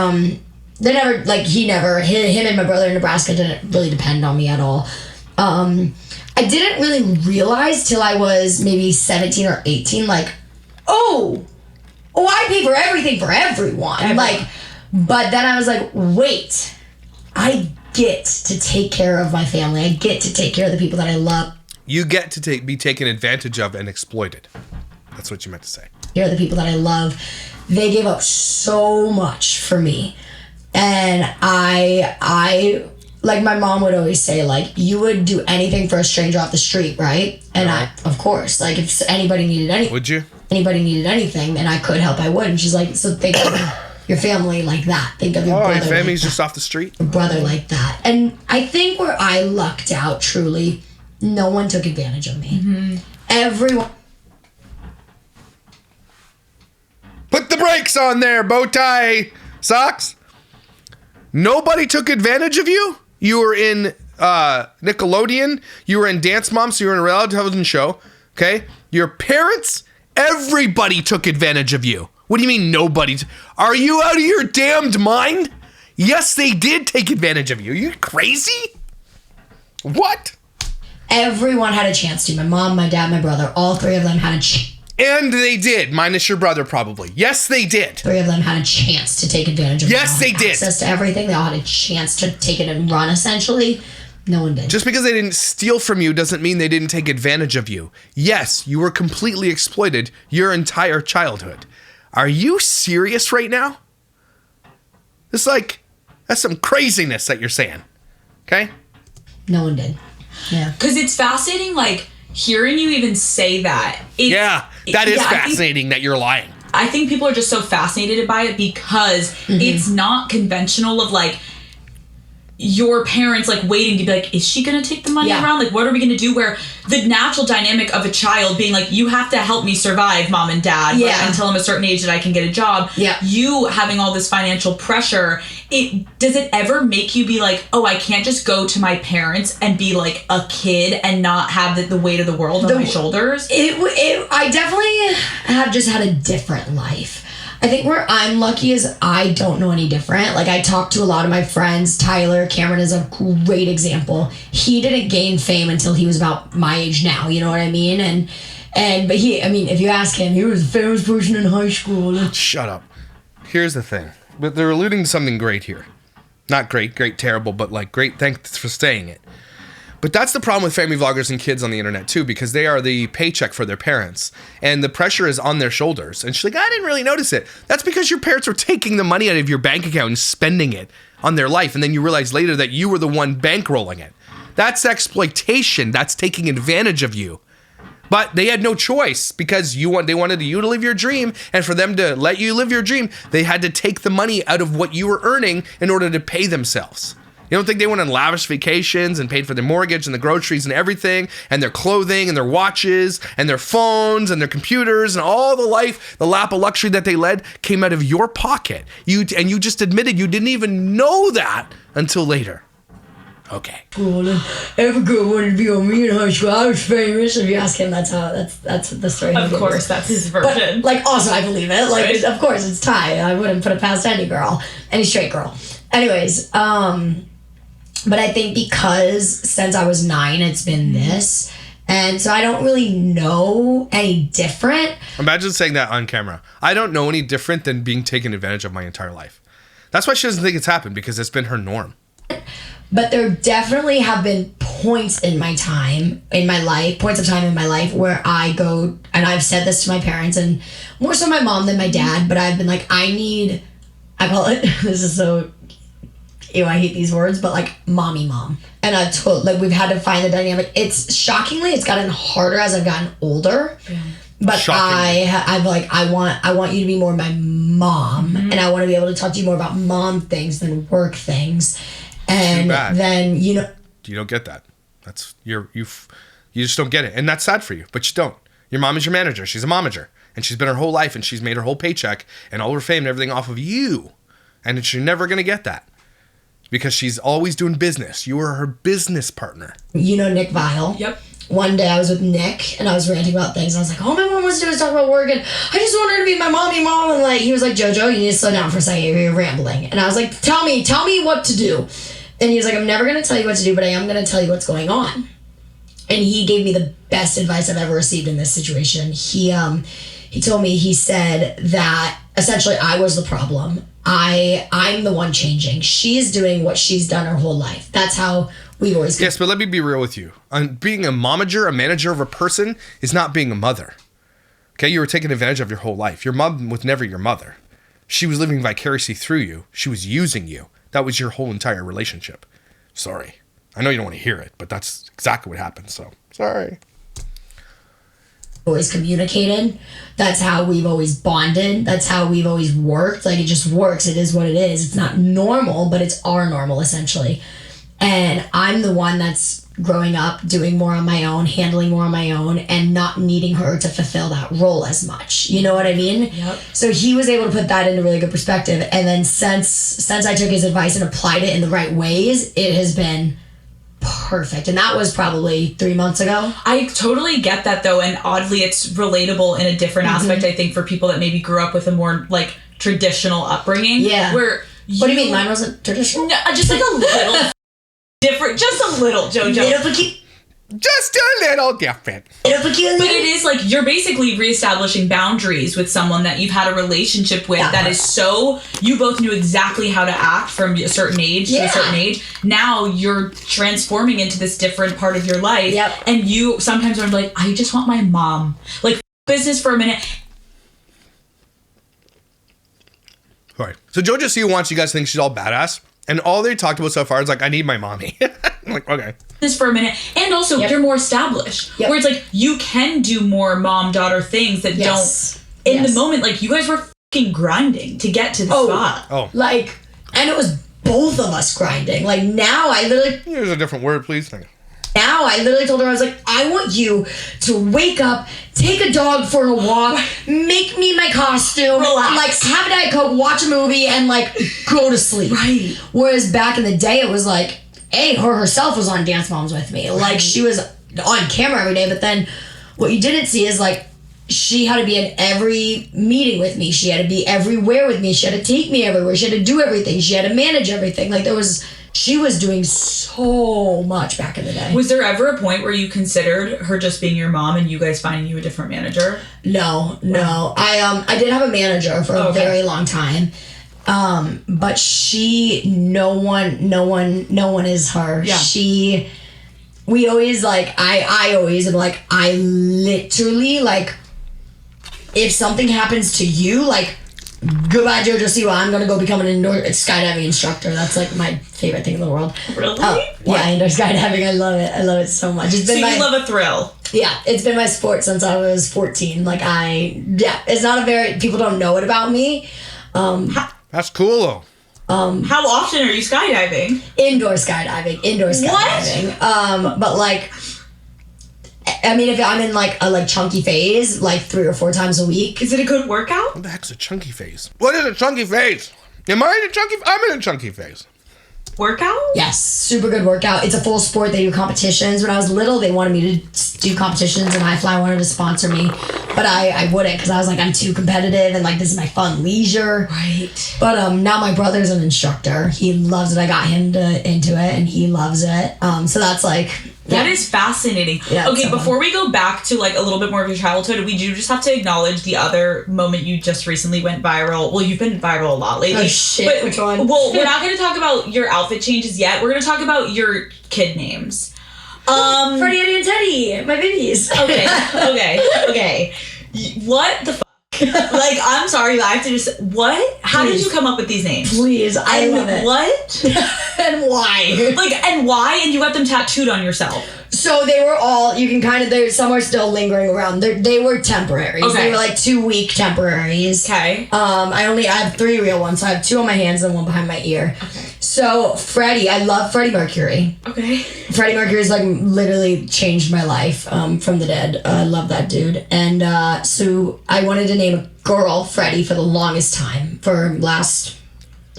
they never him and my brother in Nebraska didn't really depend on me at all. I didn't really realize till I was maybe 17 or 18, oh, I pay for everything for everyone. But then I was like, wait, I get to take care of my family. I get to take care of the people that I love. You get to be taken advantage of and exploited. That's what you meant to say. Care of the people that I love. They gave up so much for me. And I my mom would always say, you would do anything for a stranger off the street, right? And I, of course, if anybody needed anything. Would you? Anybody needed anything and I could help, I would. And she's like, so think of your family like that. Think of your brother. Your family's just off the street? Your brother like that. And I think where I lucked out, truly, no one took advantage of me. Mm-hmm. Everyone. Put the brakes on there, bow tie socks. Nobody took advantage of you? You were in Nickelodeon. You were in Dance Mom, so you were in a reality television show. Okay? Your parents, everybody took advantage of you. What do you mean nobody? Are you out of your damned mind? Yes, they did take advantage of you. Are you crazy? What? Everyone had a chance to. My mom, my dad, my brother, all three of them had a chance. And they did, minus your brother probably. Yes, they did. Three of them had a chance to take advantage of it. Yes, they did. Access to everything. They all had a chance to take it and run, essentially. No one did. Just because they didn't steal from you doesn't mean they didn't take advantage of you. Yes, you were completely exploited your entire childhood. Are you serious right now? It's that's some craziness that you're saying. Okay? No one did. Yeah. Because it's fascinating, hearing you even say that. That is fascinating that you're lying. I think people are just so fascinated by it because it's not conventional of your parents waiting to be is she gonna take the money around? What are we gonna do? Where the natural dynamic of a child being you have to help me survive, mom and dad, until I'm a certain age that I can get a job. Yeah. You having all this financial pressure, does it ever make you be like, oh, I can't just go to my parents and be like a kid and not have the weight of the world on my shoulders? I definitely have just had a different life. I think where I'm lucky is I don't know any different. Like, I talk to a lot of my friends. Tyler Cameron is a great example. He didn't gain fame until he was about my age now. You know what I mean? But if you ask him, he was a famous person in high school. Shut up. Here's the thing. But they're alluding to something great here. Not great, terrible, but like great. Thanks for saying it. But that's the problem with family vloggers and kids on the internet too, because they are the paycheck for their parents and the pressure is on their shoulders. And she's like, I didn't really notice it. That's because your parents were taking the money out of your bank account and spending it on their life. And then you realize later that you were the one bankrolling it. That's exploitation. That's taking advantage of you. But they had no choice because they wanted you to live your dream. And for them to let you live your dream, they had to take the money out of what you were earning in order to pay themselves. You don't think they went on lavish vacations and paid for their mortgage and the groceries and everything and their clothing and their watches and their phones and their computers and all the lap of luxury that they led came out of your pocket. You just admitted you didn't even know that until later. Okay. Every girl wanted to be on me in high school. I was famous. If you ask him, that's the story. Of course, that's his version. But, also, I believe it. Like, right? Of course, it's Ty. I wouldn't put it past any straight girl. Anyways, but I think because since I was 9, it's been this. And so I don't really know any different. Imagine saying that on camera. I don't know any different than being taken advantage of my entire life. That's why she doesn't think it's happened, because it's been her norm. But there definitely have been points in my time, in my life, where I go, and I've said this to my parents, and more so my mom than my dad, but I've been like, I call it, this is so, ew, I hate these words, but like mommy mom. And I've told, like, we've had to find the dynamic. It's gotten harder as I've gotten older. Yeah. But I'm like, I want you to be more my mom, and I want to be able to talk to you more about mom things than work things. And then, you don't get that. That's you just don't get it. And that's sad for you, but you don't. Your mom is your manager. She's a momager. And she's been her whole life, and she's made her whole paycheck and all her fame and everything off of you. And you're never going to get that because she's always doing business. You are her business partner. You know Nick Vile? Yep. One day I was with Nick and I was ranting about things. I was like, all my mom wants to do is talk about work, and I just want her to be my mommy mom. And like, he was like, JoJo, you need to slow down for a second. You're rambling. And I was like, tell me what to do. And he was like, I'm never going to tell you what to do, but I am going to tell you what's going on. And he gave me the best advice I've ever received in this situation. He told me, he said that essentially I was the problem. I'm the one changing. She's doing what she's done her whole life. That's how we always... Yes, but let me be real with you. Being a momager, a manager of a person, is not being a mother. Okay, you were taking advantage of your whole life. Your mom was never your mother. She was living vicariously through you. She was using you. That was your whole entire relationship. Sorry. I know you don't want to hear it, but that's exactly what happened, so sorry. Always communicated. That's how we've always bonded. That's how we've always worked. Like, it just works. It is what it is. It's not normal, but it's our normal, essentially. And I'm the one that's growing up, doing more on my own, handling more on my own, and not needing her to fulfill that role as much. You know what I mean? Yep. So he was able to put that into really good perspective. And then since I took his advice and applied it in the right ways, it has been perfect. And that was probably 3 months ago. I totally get that, though, and oddly it's relatable in a different aspect, I think, for people that maybe grew up with a more like traditional upbringing. Yeah. Where what do you mean? Mine wasn't traditional? No, just like a little different, just a little, JoJo. Just a little different. But it is like you're basically reestablishing boundaries with someone that you've had a relationship with that is so, you both knew exactly how to act from a certain age to a certain age. Now you're transforming into this different part of your life. Yep. And you sometimes are like, I just want my mom. Like, business for a minute. All right. So JoJo Siwa wants you guys to think she's all badass. And all they talked about so far is like, I need my mommy. I'm like, okay. This for a minute. And also, you're more established. Yep. Where it's like, you can do more mom-daughter things that don't... In the moment, like, you guys were fucking grinding to get to the spot. Oh. Like, and it was both of us grinding. Like, now I literally... Here's a different word, please. Now now I literally told her, I was like, I want you to wake up, take a dog for a walk, make me my costume, Relax. like have a Diet Coke, watch a movie, and like go to sleep. Right. Whereas back in the day, it was like, her herself was on Dance Moms with me. Like she was on camera every day, but then what you didn't see is like, she had to be in every meeting with me. She had to be everywhere with me. She had to take me everywhere. She had to do everything. She had to manage everything. Like she was doing so much back in the day. Was there ever a point where you considered her just being your mom and you guys finding you a different manager? No. I did have a manager for a very long time. But no one is her. Yeah. We always like, I always am like, I literally like, if something happens to you, like, goodbye JoJo Siwa, I'm gonna go become an indoor skydiving instructor. That's like my favorite thing in the world. Really? Yeah, indoor skydiving. I love it so much. So you love a thrill. Yeah, it's been my sport since I was 14. Like it's not people don't know it about me. That's cool though. How often are you skydiving? Indoor skydiving. What? But like, I mean, if I'm in like a chunky phase, like 3 or 4 times a week. Is it a good workout? What the heck's a chunky phase? What is a chunky phase? Am I in a chunky? I'm in a chunky phase. Workout? Yes, super good workout. It's a full sport. They do competitions. When I was little, they wanted me to do competitions, and iFly wanted to sponsor me, but I wouldn't because I was like, I'm too competitive, and like this is my fun leisure. Right. But now my brother's an instructor. He loves it. I got him into it, and he loves it. So that's like. That is fascinating. Yeah, okay, before we go back to like a little bit more of your childhood, we do just have to acknowledge the other moment you just recently went viral. Well, you've been viral a lot lately. Oh shit, but, which one? Well, we're not going to talk about your outfit changes yet. We're going to talk about your kid names. Freddie, Eddie, and Teddy, my babies. Okay. What the fuck? Like, I'm sorry, I have to just... What? How did you come up with these names? Please, I love it. What? And why? And why? And you got them tattooed on yourself. So they were all, you can kind of, some are still lingering around. They were temporaries. Okay. They were like 2-week temporaries. Okay. I have 3 real ones. So I have 2 on my hands and 1 behind my ear. Okay. So Freddie, I love Freddie Mercury. Okay. Freddie Mercury's like literally changed my life from the dead. I love that dude. And so I wanted to name a girl Freddie for the longest time, for last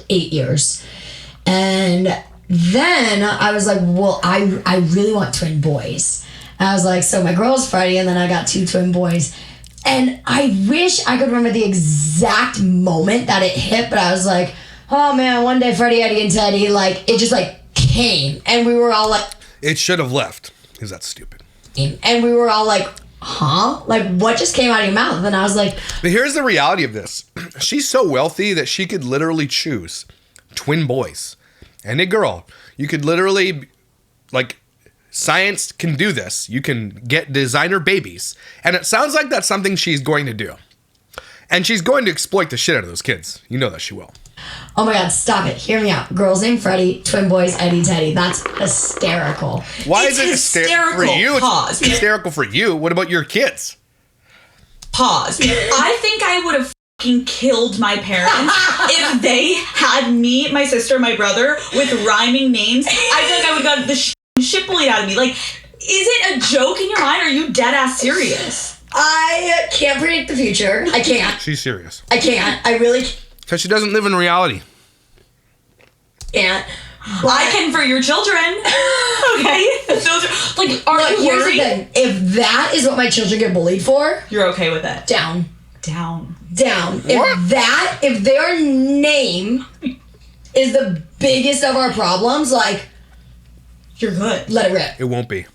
8 years. And then I was like, well, I really want twin boys. And I was like, so my girl's Freddie, and then I got 2 twin boys. And I wish I could remember the exact moment that it hit, but I was like, oh man, one day Freddie, Eddie, and Teddy, like, it just like came. And we were all like... It should have left, because that's stupid. And we were all like, huh? Like, what just came out of your mouth? And I was like... But here's the reality of this. She's so wealthy that she could literally choose twin boys and a girl. You could literally, like, science can do this. You can get designer babies. And it sounds like that's something she's going to do. And she's going to exploit the shit out of those kids. You know that she will. Oh my God, stop it. Hear me out. Girls named Freddie, twin boys, Eddie, Teddy. That's hysterical. Why It's is it hysterical for you? Pause. It's hysterical for you. What about your kids? Pause. I think I would have fucking killed my parents if they had me, my sister, my brother with rhyming names. I feel like I would have got the shit bullied out of me. Like, is it a joke in your mind, or are you dead ass serious? I can't predict the future. I can't. She's serious. I can't. I really Because she doesn't live in reality. can't. I can for your children. Okay? Those are, like, are you Here's the worried? thing. If that is what my children get bullied for, You're okay with it. down. Down. What? If their name is the biggest of our problems, like, You're good. let it rip. It won't be.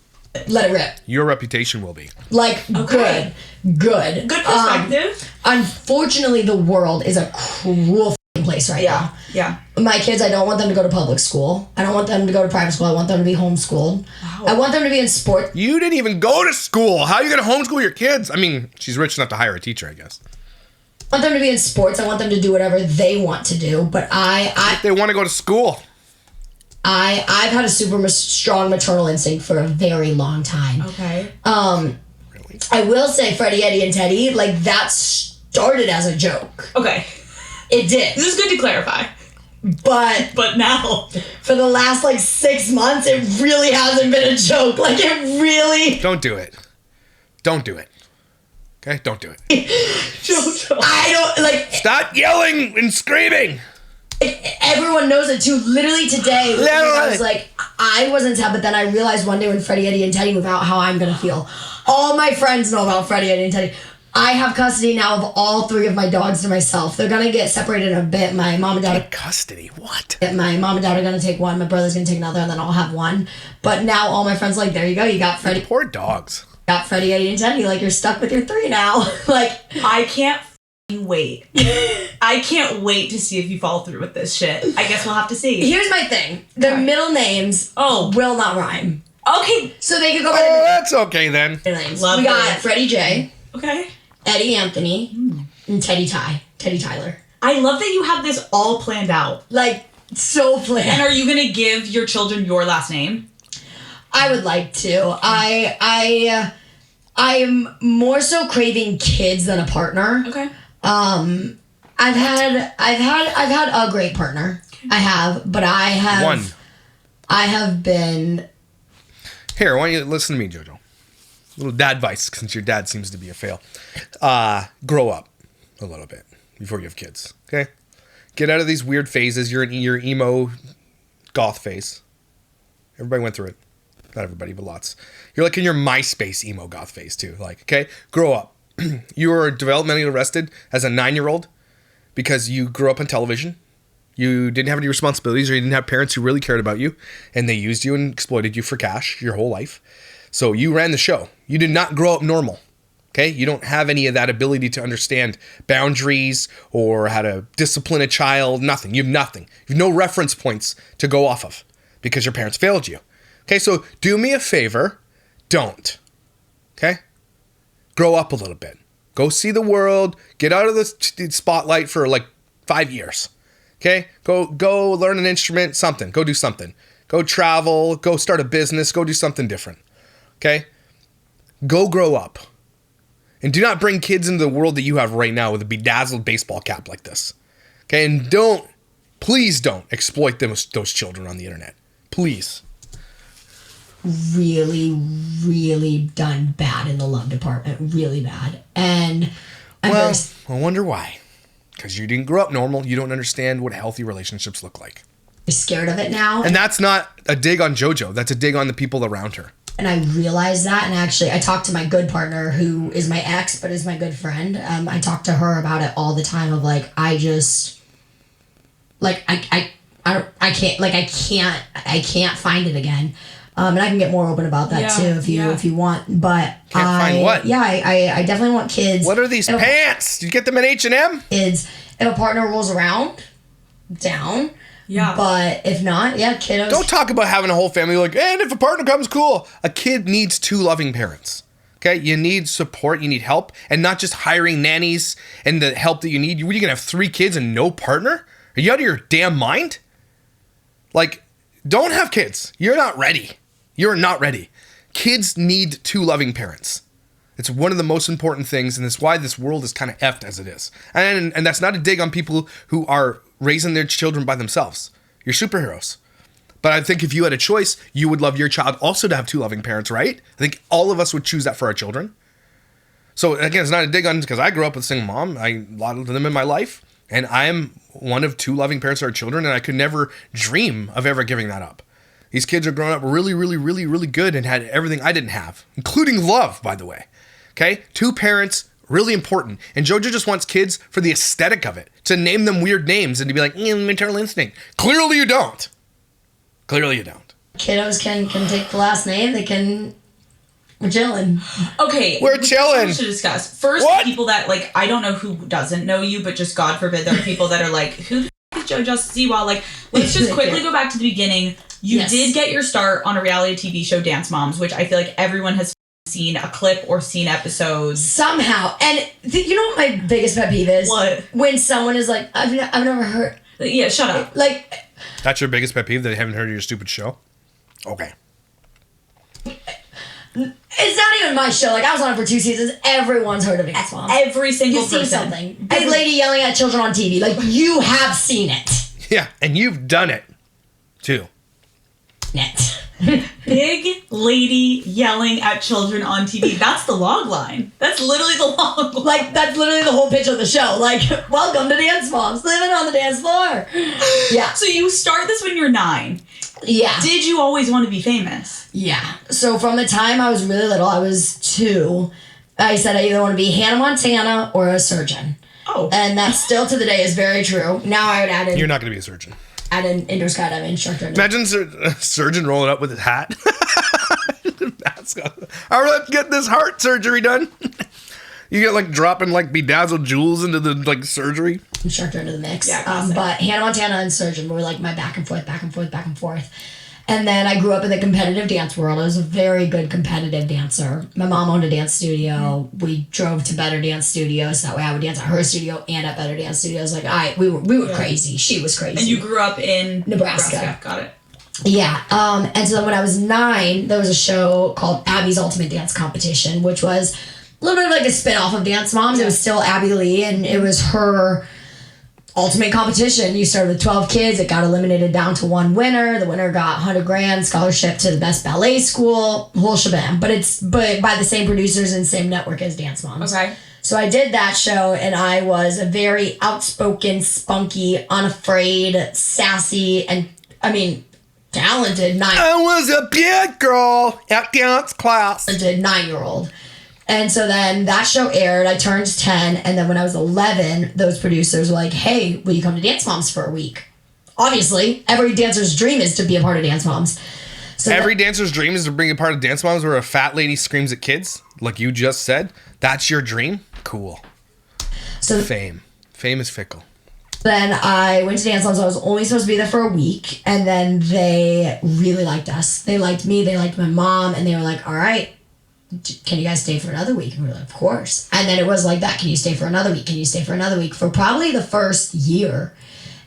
Let it rip. Your reputation will be. Like, Okay. good. Good perspective. Unfortunately, the world is a cruel f***ing place right now. Yeah. My kids, I don't want them to go to public school. I don't want them to go to private school. I want them to be homeschooled. Wow. I want them to be in sport. You didn't even go to school. How are you going to homeschool your kids? I mean, she's rich enough to hire a teacher, I guess. I want them to be in sports. I want them to do whatever they want to do. But They want to go to school. I've had a super strong maternal instinct for a very long time. Okay. Really? I will say Freddie, Eddie, and Teddy, like, that started as a joke. Okay. It did. This is good to clarify. But now, for the last like 6 months, it really hasn't been a joke. Like it really. Don't do it. Don't do it. Okay? Don't do it. JoJo. I don't like. Stop yelling and screaming. Everyone knows it too. Literally today, I was like, I wasn't sad, but then I realized one day when Freddie, Eddie, and Teddy move out how I'm gonna feel. All my friends know about Freddie, Eddie, and Teddy. I have custody now of all 3 of my dogs to myself. They're gonna get separated in a bit. My mom and dad. Custody? What? My mom and dad are gonna take one. My brother's gonna take another, and then I'll have one. But now all my friends are like, there you go. You got Freddie. Poor dogs. Got Freddie, Eddie, and Teddy. Like you're stuck with your 3 now. Like I can't wait. I can't wait to see if you follow through with this shit. I guess we'll have to see. Here's my thing. Their middle names will not rhyme. Okay. So they could go by Oh, that's okay then. their names. Love we got it. Freddie J, Okay. Eddie Anthony, and Teddy Tyler. I love that you have this all planned out. Like, so planned. And are you going to give your children your last name? I would like to. I'm more so craving kids than a partner. Okay. I've had a great partner. I have, but I have been. Here, why don't you listen to me, JoJo? Little dad advice, since your dad seems to be a fail. Grow up a little bit before you have kids, okay? Get out of these weird phases. You're in your emo goth phase. Everybody went through it. Not everybody, but lots. You're like in your MySpace emo goth phase too. Like, okay? Grow up. You were developmentally arrested as a 9-year-old because you grew up on television. You didn't have any responsibilities, or you didn't have parents who really cared about you, and they used you and exploited you for cash your whole life. So you ran the show. You did not grow up normal. Okay? You don't have any of that ability to understand boundaries or how to discipline a child. Nothing. You have nothing. You have no reference points to go off of because your parents failed you. Okay? So do me a favor. Don't. Okay? Grow up a little bit. Go see the world. Get out of the spotlight for like 5 years. Okay? Go learn an instrument, something. Go do something. Go travel. Go start a business. Go do something different. Okay? Go grow up. And do not bring kids into the world that you have right now with a bedazzled baseball cap like this. Okay? And please don't exploit those children on the internet. Please. Really, really done bad in the love department. Really bad. And I wonder why. Because you didn't grow up normal. You don't understand what healthy relationships look like. I'm scared of it now. And that's not a dig on JoJo. That's a dig on the people around her. And I realized that, and actually I talked to my good partner who is my ex but is my good friend. I talk to her about it all the time of like, I can't find it again. And I can get more open about that too if you want. But find what? Yeah, I definitely want kids. What are these pants? Did you get them at H&M? Kids. If a partner rolls around, down. Yeah. But if not, kiddos. Don't talk about having a whole family like, and if a partner comes, cool. A kid needs 2 loving parents. Okay? You need support, you need help, and not just hiring nannies and the help that you need. What, are you going to have 3 kids and no partner? Are you out of your damn mind? Like, don't have kids. You're not ready. You're not ready. Kids need 2 loving parents. It's one of the most important things, and it's why this world is kind of effed as it is. And that's not a dig on people who are raising their children by themselves. You're superheroes. But I think if you had a choice, you would love your child also to have 2 loving parents, right? I think all of us would choose that for our children. So again, it's not a dig on, because I grew up with a single mom. A lot of them in my life. And I am one of 2 loving parents to our children, and I could never dream of ever giving that up. These kids are growing up really, really, really, really good and had everything I didn't have, including love, by the way. Okay? 2 parents, really important. And JoJo just wants kids for the aesthetic of it, to name them weird names and to be like, maternal instinct. Clearly you don't. Clearly you don't. Kiddos can take the last name. They can... We're chilling. Okay. We're chilling. We should discuss. First, What? people that, like, I don't know who doesn't know you, but just God forbid, there are people that are like, who the f*** is JoJo Siwa? Like, let's just quickly go back to the beginning. You did get your start on a reality TV show, Dance Moms, which I feel like everyone has seen a clip or seen episodes. Somehow. And you know what my biggest pet peeve is? What? When someone is like, I've never heard... Yeah, shut up. Like... That's your biggest pet peeve, that they haven't heard of your stupid show? Okay. It's not even my show. Like, I was on it for 2 seasons. Everyone's heard of it. Every single You've person. seen something. Big lady yelling at children on TV. Like, you have seen it. Yeah, and you've done it, too. Net. Big lady yelling at children on TV. That's the log line. That's literally the log line. Like, that's literally the whole pitch of the show. Like, welcome to Dance Moms, living on the dance floor. Yeah. So you start this when you're 9. Yeah. Did you always want to be famous? Yeah. So from the time I was really little, I was 2, I said I either want to be Hannah Montana or a surgeon. Oh. And that still to the day is very true. Now I would add in... You're not going to be a surgeon. Add an indoor skydiving instructor. Imagine a surgeon rolling up with his hat. All right, let's get this heart surgery done. You get like dropping like bedazzled jewels into the like surgery. Instructor into the mix. Yeah, but Hannah Montana and surgeon were like my back and forth, back and forth, back and forth. And then I grew up in the competitive dance world. I was a very good competitive dancer. My mom owned a dance studio. We drove to Better Dance Studios. So that way I would dance at her studio and at Better Dance Studios. Like we were crazy. She was crazy. And you grew up in Nebraska. Got it. Yeah. And so then when I was 9, there was a show called Abby's Ultimate Dance Competition, which was a little bit like a spin-off of Dance Moms. It was still Abby Lee, and it was her ultimate competition. You started with 12 kids. It got eliminated down to 1 winner. The winner got $100,000 scholarship to the best ballet school, whole shebang. But by the same producers and same network as Dance Moms. Okay. So I did that show, and I was a very outspoken, spunky, unafraid, sassy, and talented 9. I was a big girl at dance class. Talented 9-year-old. And so then that show aired. I turned 10. And then when I was 11, those producers were like, hey, will you come to Dance Moms for a week? Obviously, every dancer's dream is to be a part of Dance Moms. So Every dancer's dream is to bring a part of Dance Moms where a fat lady screams at kids, like you just said. That's your dream? Cool. So Fame. Fame is fickle. then I went to Dance Moms. I was only supposed to be there for a week. And then they really liked us. They liked me. They liked my mom. And they were like, all right, can you guys stay for another week? And we were like, of course. And then it was like that. Can you stay for another week? Can you stay for another week? For probably the first year.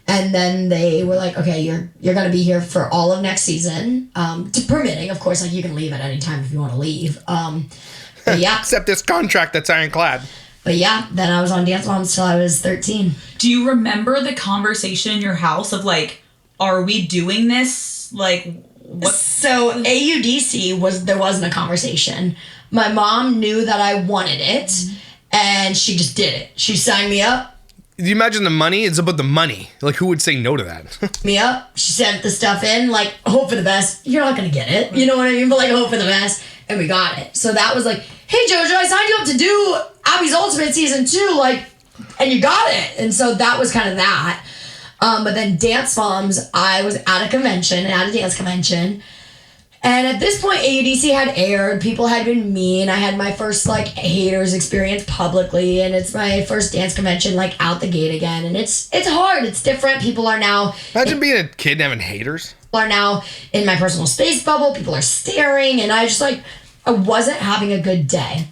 And then they were like, okay, you're going to be here for all of next season. Permitting, of course, like you can leave at any time if you want to leave. But yeah. Except this contract that's ironclad. But yeah, then I was on Dance Moms till I was 13. Do you remember the conversation in your house of like, are we doing this? Like, what? So AUDC there wasn't a conversation. My mom knew that I wanted it, and she just did it. She signed me up. Do you imagine the money? It's about the money. Like, who would say no to that? Me up. She sent the stuff in, like, hope for the best. You're not going to get it. You know what I mean? But, like, hope for the best. And we got it. So that was like, hey, JoJo, I signed you up to do Abby's Ultimate Season 2, like, and you got it. And so that was kind of that. But then Dance Moms, I was at a convention, at a dance convention. And at this point, AUDC had aired. People had been mean. I had my first, like, haters experience publicly. And it's my first dance convention, like, out the gate again. And it's hard. It's different. People are now... Imagine being a kid and having haters. People are now in my personal space bubble. People are staring. And I just, like, I wasn't having a good day.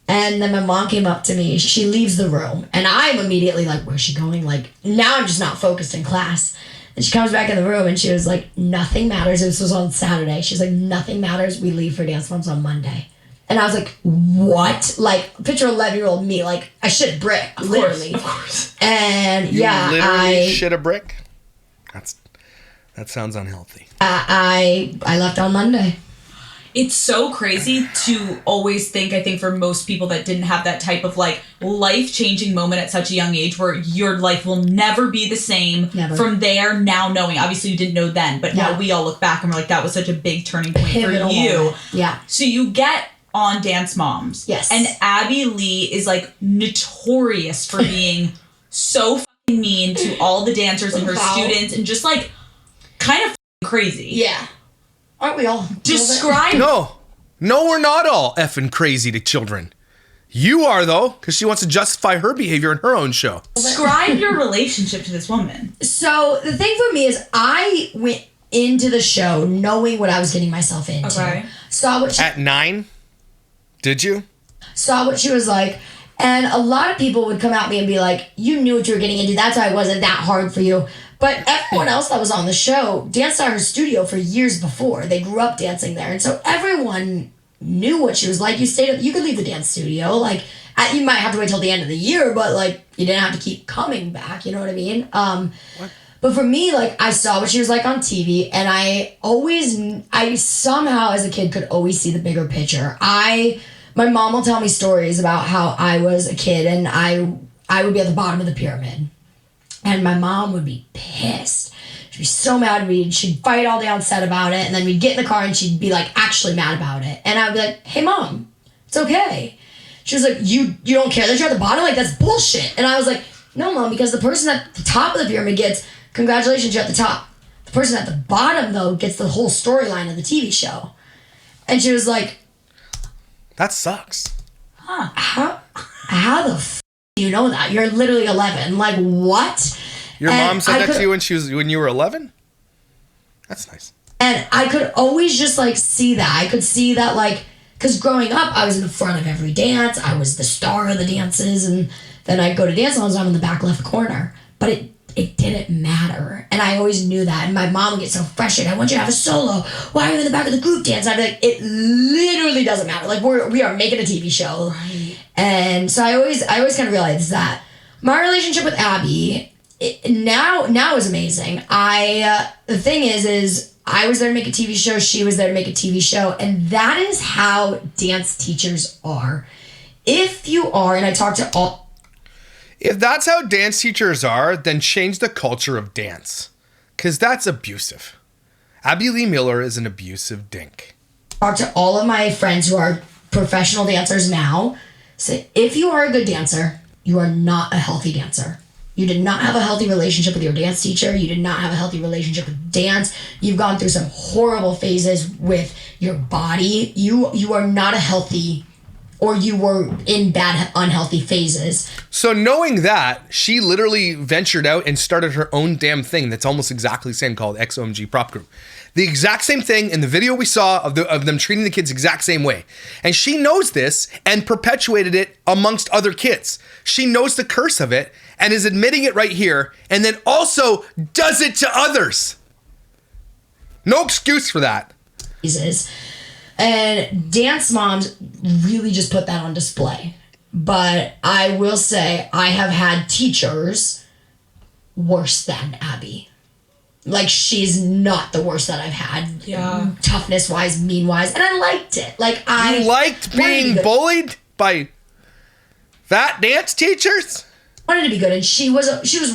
And then my mom came up to me. She leaves the room. And I'm immediately like, where's she going? Like, now I'm just not focused in class. And she comes back in the room and she was like, nothing matters. This was on Saturday. She's like, nothing matters. We leave for Dance Moms on Monday. And I was like, what? Like, picture 11-year-old me. Like, I shit a brick, literally. Of course. And You yeah, literally shit a brick? That sounds unhealthy. I left on Monday. It's so crazy to always think, I think for most people that didn't have that type of like life-changing moment at such a young age where your life will never be the same from there now knowing. Obviously you didn't know then, but now we all look back and we're like, that was such a big turning point Pivotal for you. moment. Yeah. So you get on Dance Moms. Yes. And Abby Lee is like notorious for being so fucking mean to all the dancers and her students and just like kind of crazy. Yeah. Aren't we all? Describe. No, we're not all effing crazy to children. You are, though, because she wants to justify her behavior in her own show. Describe your relationship to this woman. So the thing for me is I went into the show knowing what I was getting myself into. Okay. Saw what she, At 9? Did you? saw what she was like. And a lot of people would come at me and be like, you knew what you were getting into. That's why it wasn't that hard for you. But everyone else that was on the show danced at her studio for years before. They grew up dancing there. And so everyone knew what she was like. You could leave the dance studio. Like, you might have to wait till the end of the year, but, like, you didn't have to keep coming back. You know what I mean? But for me, like, I saw what she was like on TV, and I somehow as a kid could always see the bigger picture. My mom will tell me stories about how I was a kid and I would be at the bottom of the pyramid. And my mom would be pissed. She'd be so mad at me. She'd fight all day on set about it, and then we'd get in the car and she'd be like actually mad about it. And I'd be like, hey mom, it's okay. She was like, you don't care that you're at the bottom? Like, that's bullshit. And I was like, no mom, because the person at the top of the pyramid gets, congratulations, you're at the top. The person at the bottom, though, gets the whole storyline of the TV show. And she was like, that sucks. Huh. How the f*** do you know that? You're literally 11. Like, what? Your mom said that to you when you were 11? That's nice. And I could always just, like, see that. I could see that, like, because growing up, I was in the front of every dance. I was the star of the dances. And then I'd go to dance and I'm in the back left corner. But it didn't matter. And I always knew that. And my mom would get so frustrated. I want you to have a solo. Why are you in the back of the group dance? I'd be like, it literally doesn't matter. Like, we are making a TV show. Right. And so I always kind of realized that. My relationship with Abby, now is amazing. The thing is I was there to make a TV show. She was there to make a TV show. And that is how dance teachers are. If you are, and I talk to all... If that's how dance teachers are, then change the culture of dance. Because that's abusive. Abby Lee Miller is an abusive dink. Talk to all of my friends who are professional dancers now. Say, if you are a good dancer, you are not a healthy dancer. You did not have a healthy relationship with your dance teacher. You did not have a healthy relationship with dance. You've gone through some horrible phases with your body. You are not a healthy... or you were in bad, unhealthy phases. So knowing that, she literally ventured out and started her own damn thing that's almost exactly the same called XOMG Prop Group. The exact same thing in the video we saw of them treating the kids exact same way. And she knows this and perpetuated it amongst other kids. She knows the curse of it and is admitting it right here and then also does it to others. No excuse for that. And dance moms really just put that on display. But I will say I have had teachers worse than Abby. Like, she's not the worst that I've had. Yeah. Toughness-wise, mean-wise. And I liked it. Like, I... You liked being bullied by fat dance teachers? I wanted to be good, and she was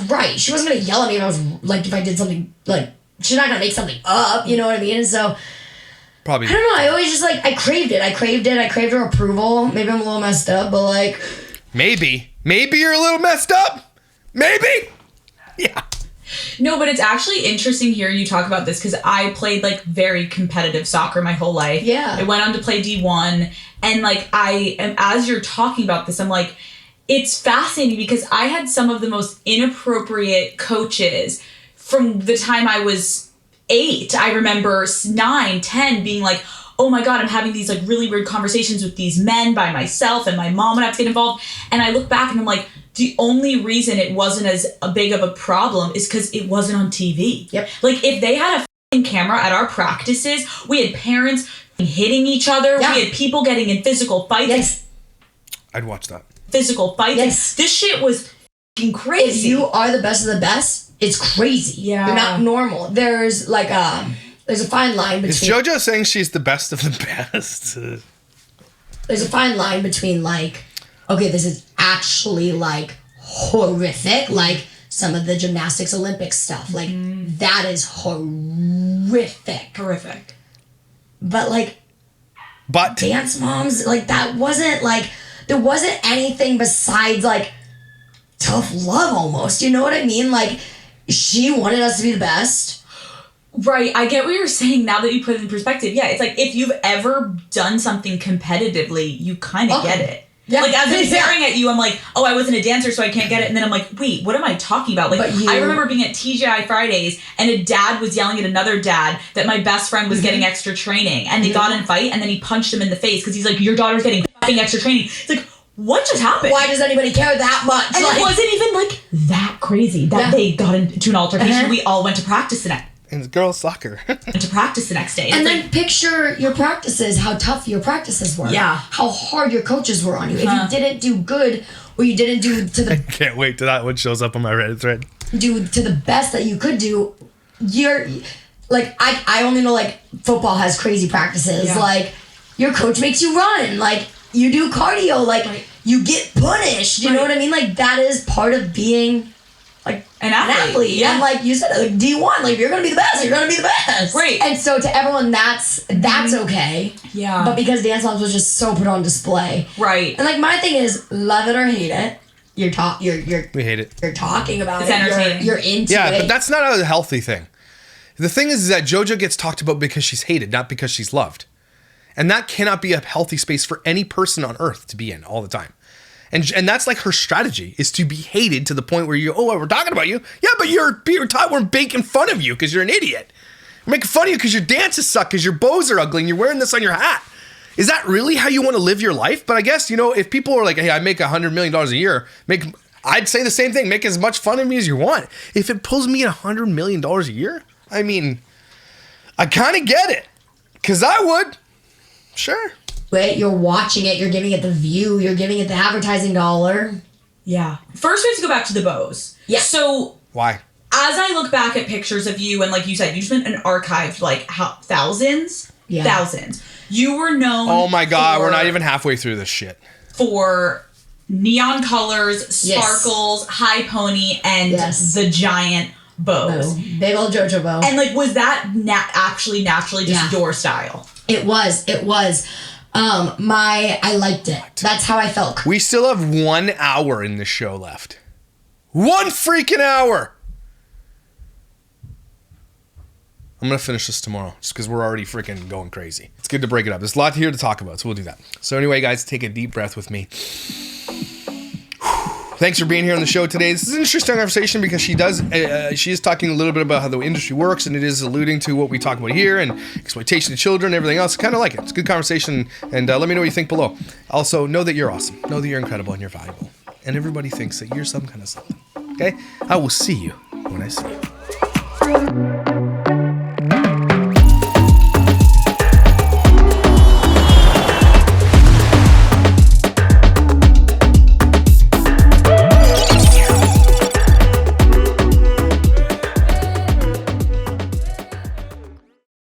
right. She wasn't going to yell at me if I was, like, if I did something, like, she's not going to make something up, you know what I mean? And so... Probably. I don't know. I always just, like, I craved it. I craved her approval. Maybe I'm a little messed up, but, like... Maybe you're a little messed up. Maybe. Yeah. No, but it's actually interesting hearing you talk about this because I played, like, very competitive soccer my whole life. Yeah. I went on to play D1. And, like, as you're talking about this, I'm like, it's fascinating because I had some of the most inappropriate coaches from the time I was 8. I remember 9, 10 being like, oh my God, I'm having these like really weird conversations with these men by myself and my mom would have to get involved. And I look back and I'm like, the only reason it wasn't as big of a problem is because it wasn't on TV. Yep. Like if they had a camera at our practices, we had parents hitting each other. Yeah. We had people getting in physical fights. Yes. I'd watch that. Physical fights. Yes. This shit was crazy. If you are the best of the best, it's crazy. Yeah. You're not normal. There's like there's a fine line between... Is JoJo saying she's the best of the best? There's a fine line between like, okay, this is actually like horrific, like some of the gymnastics Olympics stuff. Like that is horrific. Horrific. But like But dance moms, like that wasn't like, there wasn't anything besides like tough love almost. You know what I mean? Like she wanted us to be the best. Right, I get what you're saying now that you put it in perspective. Yeah, it's like if you've ever done something competitively, you kind of get it. Yeah. Like as I'm staring at you, I'm like, oh, I wasn't a dancer, so I can't get it. And then I'm like, wait, what am I talking about? Like, I remember being at TGI Fridays, and a dad was yelling at another dad that my best friend was getting extra training, and they got in a fight, and then he punched him in the face because he's like, your daughter's getting fucking extra training. It's like, what just happened? Why does anybody care that much? And like, it wasn't even like that crazy that they got into an altercation. We all went to practice the next. And it's girls soccer. Went to practice the next day. And then picture your practices, how tough your practices were. Yeah. How hard your coaches were on you. If you didn't do good or you didn't do to the... I can't wait till that one shows up on my Reddit thread. do to the best that you could do, you're like, I only know like football has crazy practices. Yeah. Like your coach makes you run. Like you do cardio. Like you get punished. You know what I mean? Like that is part of being like an athlete. Yeah. And like you said, like D1, like if you're gonna be the best, you're gonna be the best. Right. And so to everyone, that's okay. Yeah. But because Dance Moms was just so put on display. Right. And like my thing is, love it or hate it. We hate it. You're talking about it's entertaining. You're into it. Yeah, but that's not a healthy thing. The thing is that JoJo gets talked about because she's hated, not because she's loved. And that cannot be a healthy space for any person on earth to be in all the time. And that's like her strategy, is to be hated to the point where we're talking about you. Yeah, but we're making fun of you because you're an idiot. We're making fun of you because your dances suck, because your bows are ugly, and you're wearing this on your hat. Is that really how you want to live your life? But I guess, if people are like, hey, I make $100 million a year, I'd say the same thing. Make as much fun of me as you want. If it pulls me $100 million a year, I mean, I kind of get it. Because I would. Sure. But you're watching it. You're giving it the view. You're giving it the advertising dollar. Yeah. First, we have to go back to the bows. Yeah. So. Why? As I look back at pictures of you, and like you said, you spent an archived like thousands. Yeah. Thousands. You were known. Oh my God, we're not even halfway through this shit. For neon colors, sparkles, high pony, and the giant bows. Big old JoJo bow. And like, was that actually naturally just your style? It was. I liked it. That's how I felt. We still have 1 hour in this show left. 1 freaking hour. I'm going to finish this tomorrow just because we're already freaking going crazy. It's good to break it up. There's a lot here to talk about, so we'll do that. So anyway, guys, take a deep breath with me. Thanks for being here on the show today. This is an interesting conversation because she is talking a little bit about how the industry works, and it is alluding to what we talk about here and exploitation of children and everything else. Kind of like it. It's a good conversation, and let me know what you think below. Also, know that you're awesome. Know that you're incredible and you're valuable. And everybody thinks that you're some kind of something. Okay? I will see you when I see you.